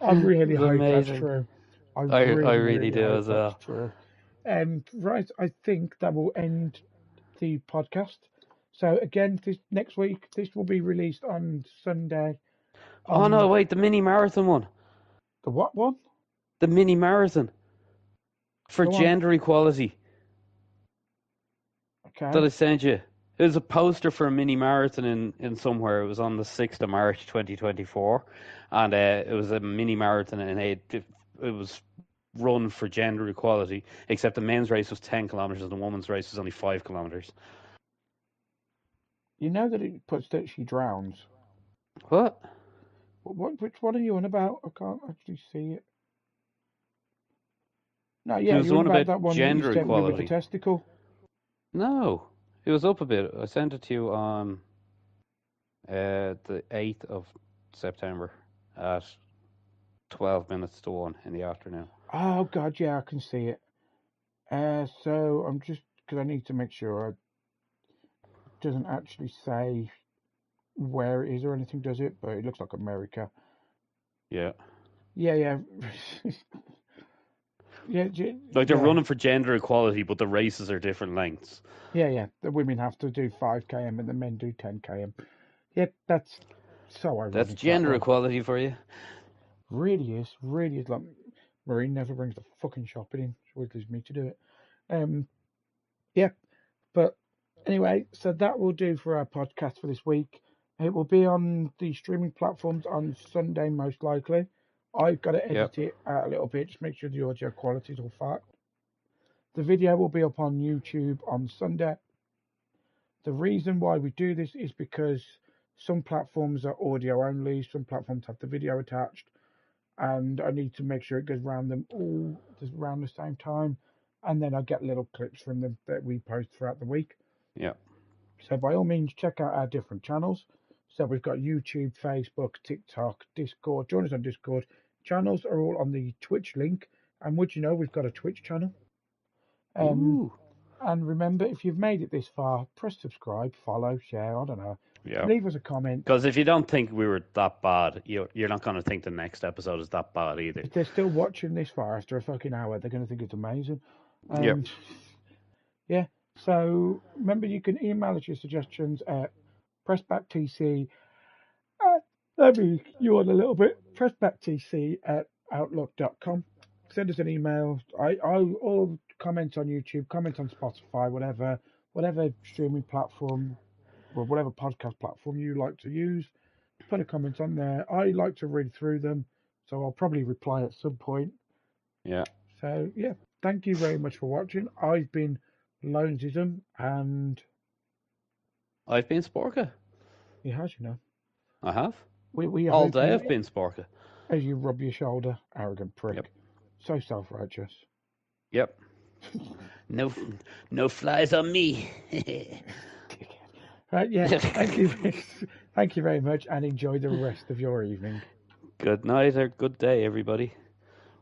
[SPEAKER 1] I really
[SPEAKER 2] It's
[SPEAKER 1] hope that's
[SPEAKER 2] amazing.
[SPEAKER 1] true. I
[SPEAKER 2] I
[SPEAKER 1] really,
[SPEAKER 2] really
[SPEAKER 1] really
[SPEAKER 2] do
[SPEAKER 1] hope
[SPEAKER 2] as
[SPEAKER 1] that's
[SPEAKER 2] well.
[SPEAKER 1] true. Right, I think that will end the podcast. So again, this next week, this will be released on Sunday.
[SPEAKER 2] Oh no,
[SPEAKER 1] On
[SPEAKER 2] wait, the mini marathon one.
[SPEAKER 1] the what one?
[SPEAKER 2] The mini marathon for
[SPEAKER 1] Go on.
[SPEAKER 2] gender equality that
[SPEAKER 1] Okay.
[SPEAKER 2] I sent you. It was a poster for a mini marathon in somewhere. It was on the 6th of March 2024. And it was a mini marathon, and it was run for gender equality, except the men's race was 10 kilometres and the women's race was only 5 kilometres.
[SPEAKER 1] You know that it puts that she drowns.
[SPEAKER 2] What?
[SPEAKER 1] Which one are you on about? I can't actually see it. No,
[SPEAKER 2] It
[SPEAKER 1] yeah,
[SPEAKER 2] was
[SPEAKER 1] you're
[SPEAKER 2] the
[SPEAKER 1] on
[SPEAKER 2] one
[SPEAKER 1] about
[SPEAKER 2] about
[SPEAKER 1] that one that you
[SPEAKER 2] gender
[SPEAKER 1] sent me with the
[SPEAKER 2] equality.
[SPEAKER 1] testicle.
[SPEAKER 2] No, it was up a bit. I sent it to you on the 8th of September at 12 minutes to 1 in the afternoon.
[SPEAKER 1] Oh God, yeah, I can see it. So I'm just because I need to make sure it doesn't actually say where it is or anything, does it? But it looks like America.
[SPEAKER 2] Yeah.
[SPEAKER 1] Yeah, yeah, yeah,
[SPEAKER 2] Like they're
[SPEAKER 1] yeah,
[SPEAKER 2] running for gender equality, but the races are different lengths.
[SPEAKER 1] yeah. The women have to do 5 km and the men do 10 km. Yeah, that's so
[SPEAKER 2] That's
[SPEAKER 1] ironic. That
[SPEAKER 2] gender
[SPEAKER 1] one
[SPEAKER 2] equality for you.
[SPEAKER 1] really is. Like Maureen never brings the fucking shopping in. She always leaves me to do it. Um, yeah, but anyway, so that will do for our podcast for this week. It will be on the streaming platforms on Sunday, most likely. I've got to
[SPEAKER 2] Yep.
[SPEAKER 1] edit it out a little bit, just make sure the audio quality is all fine. The video will be up on YouTube on Sunday. The reason why we do this is because some platforms are audio only, some platforms have the video attached, and I need to make sure it goes around them all around the same time. And then I get little clips from them that we post throughout the week.
[SPEAKER 2] Yeah.
[SPEAKER 1] So by all means, check out our different channels. So we've got YouTube, Facebook, TikTok, Discord. Join us on Discord. Channels are all on the Twitch link. And would you know, we've got a Twitch channel.
[SPEAKER 2] Ooh.
[SPEAKER 1] And remember, if you've made it this far, press subscribe, follow, share, I don't know.
[SPEAKER 2] Yeah.
[SPEAKER 1] Leave us a comment.
[SPEAKER 2] Because if you don't think we were that bad, you're not going to think the next episode is that bad either.
[SPEAKER 1] If they're still watching this far after a fucking hour, they're going to think it's amazing.
[SPEAKER 2] Yep.
[SPEAKER 1] Yeah. So remember, you can email us your suggestions at pressbacktc. Let me yawn a little bit. Pressbacktc@outlook.com. Send us an email. I'll comment on YouTube, comment on Spotify, whatever streaming platform or whatever podcast platform you like to use. Put a comment on there. I like to read through them, so I'll probably reply at some point.
[SPEAKER 2] Yeah.
[SPEAKER 1] So yeah, thank you very much for watching. I've been Lonesism, and
[SPEAKER 2] I've been Sporka.
[SPEAKER 1] he has, you know.
[SPEAKER 2] I have.
[SPEAKER 1] We
[SPEAKER 2] All
[SPEAKER 1] hope
[SPEAKER 2] day
[SPEAKER 1] you,
[SPEAKER 2] I've been Sporka.
[SPEAKER 1] as you rub your shoulder, arrogant prick.
[SPEAKER 2] Yep.
[SPEAKER 1] So self-righteous.
[SPEAKER 2] Yep. No flies on me.
[SPEAKER 1] Right, yeah. Thank you. Thank you very much, and enjoy the rest of your evening.
[SPEAKER 2] Good night or good day, everybody.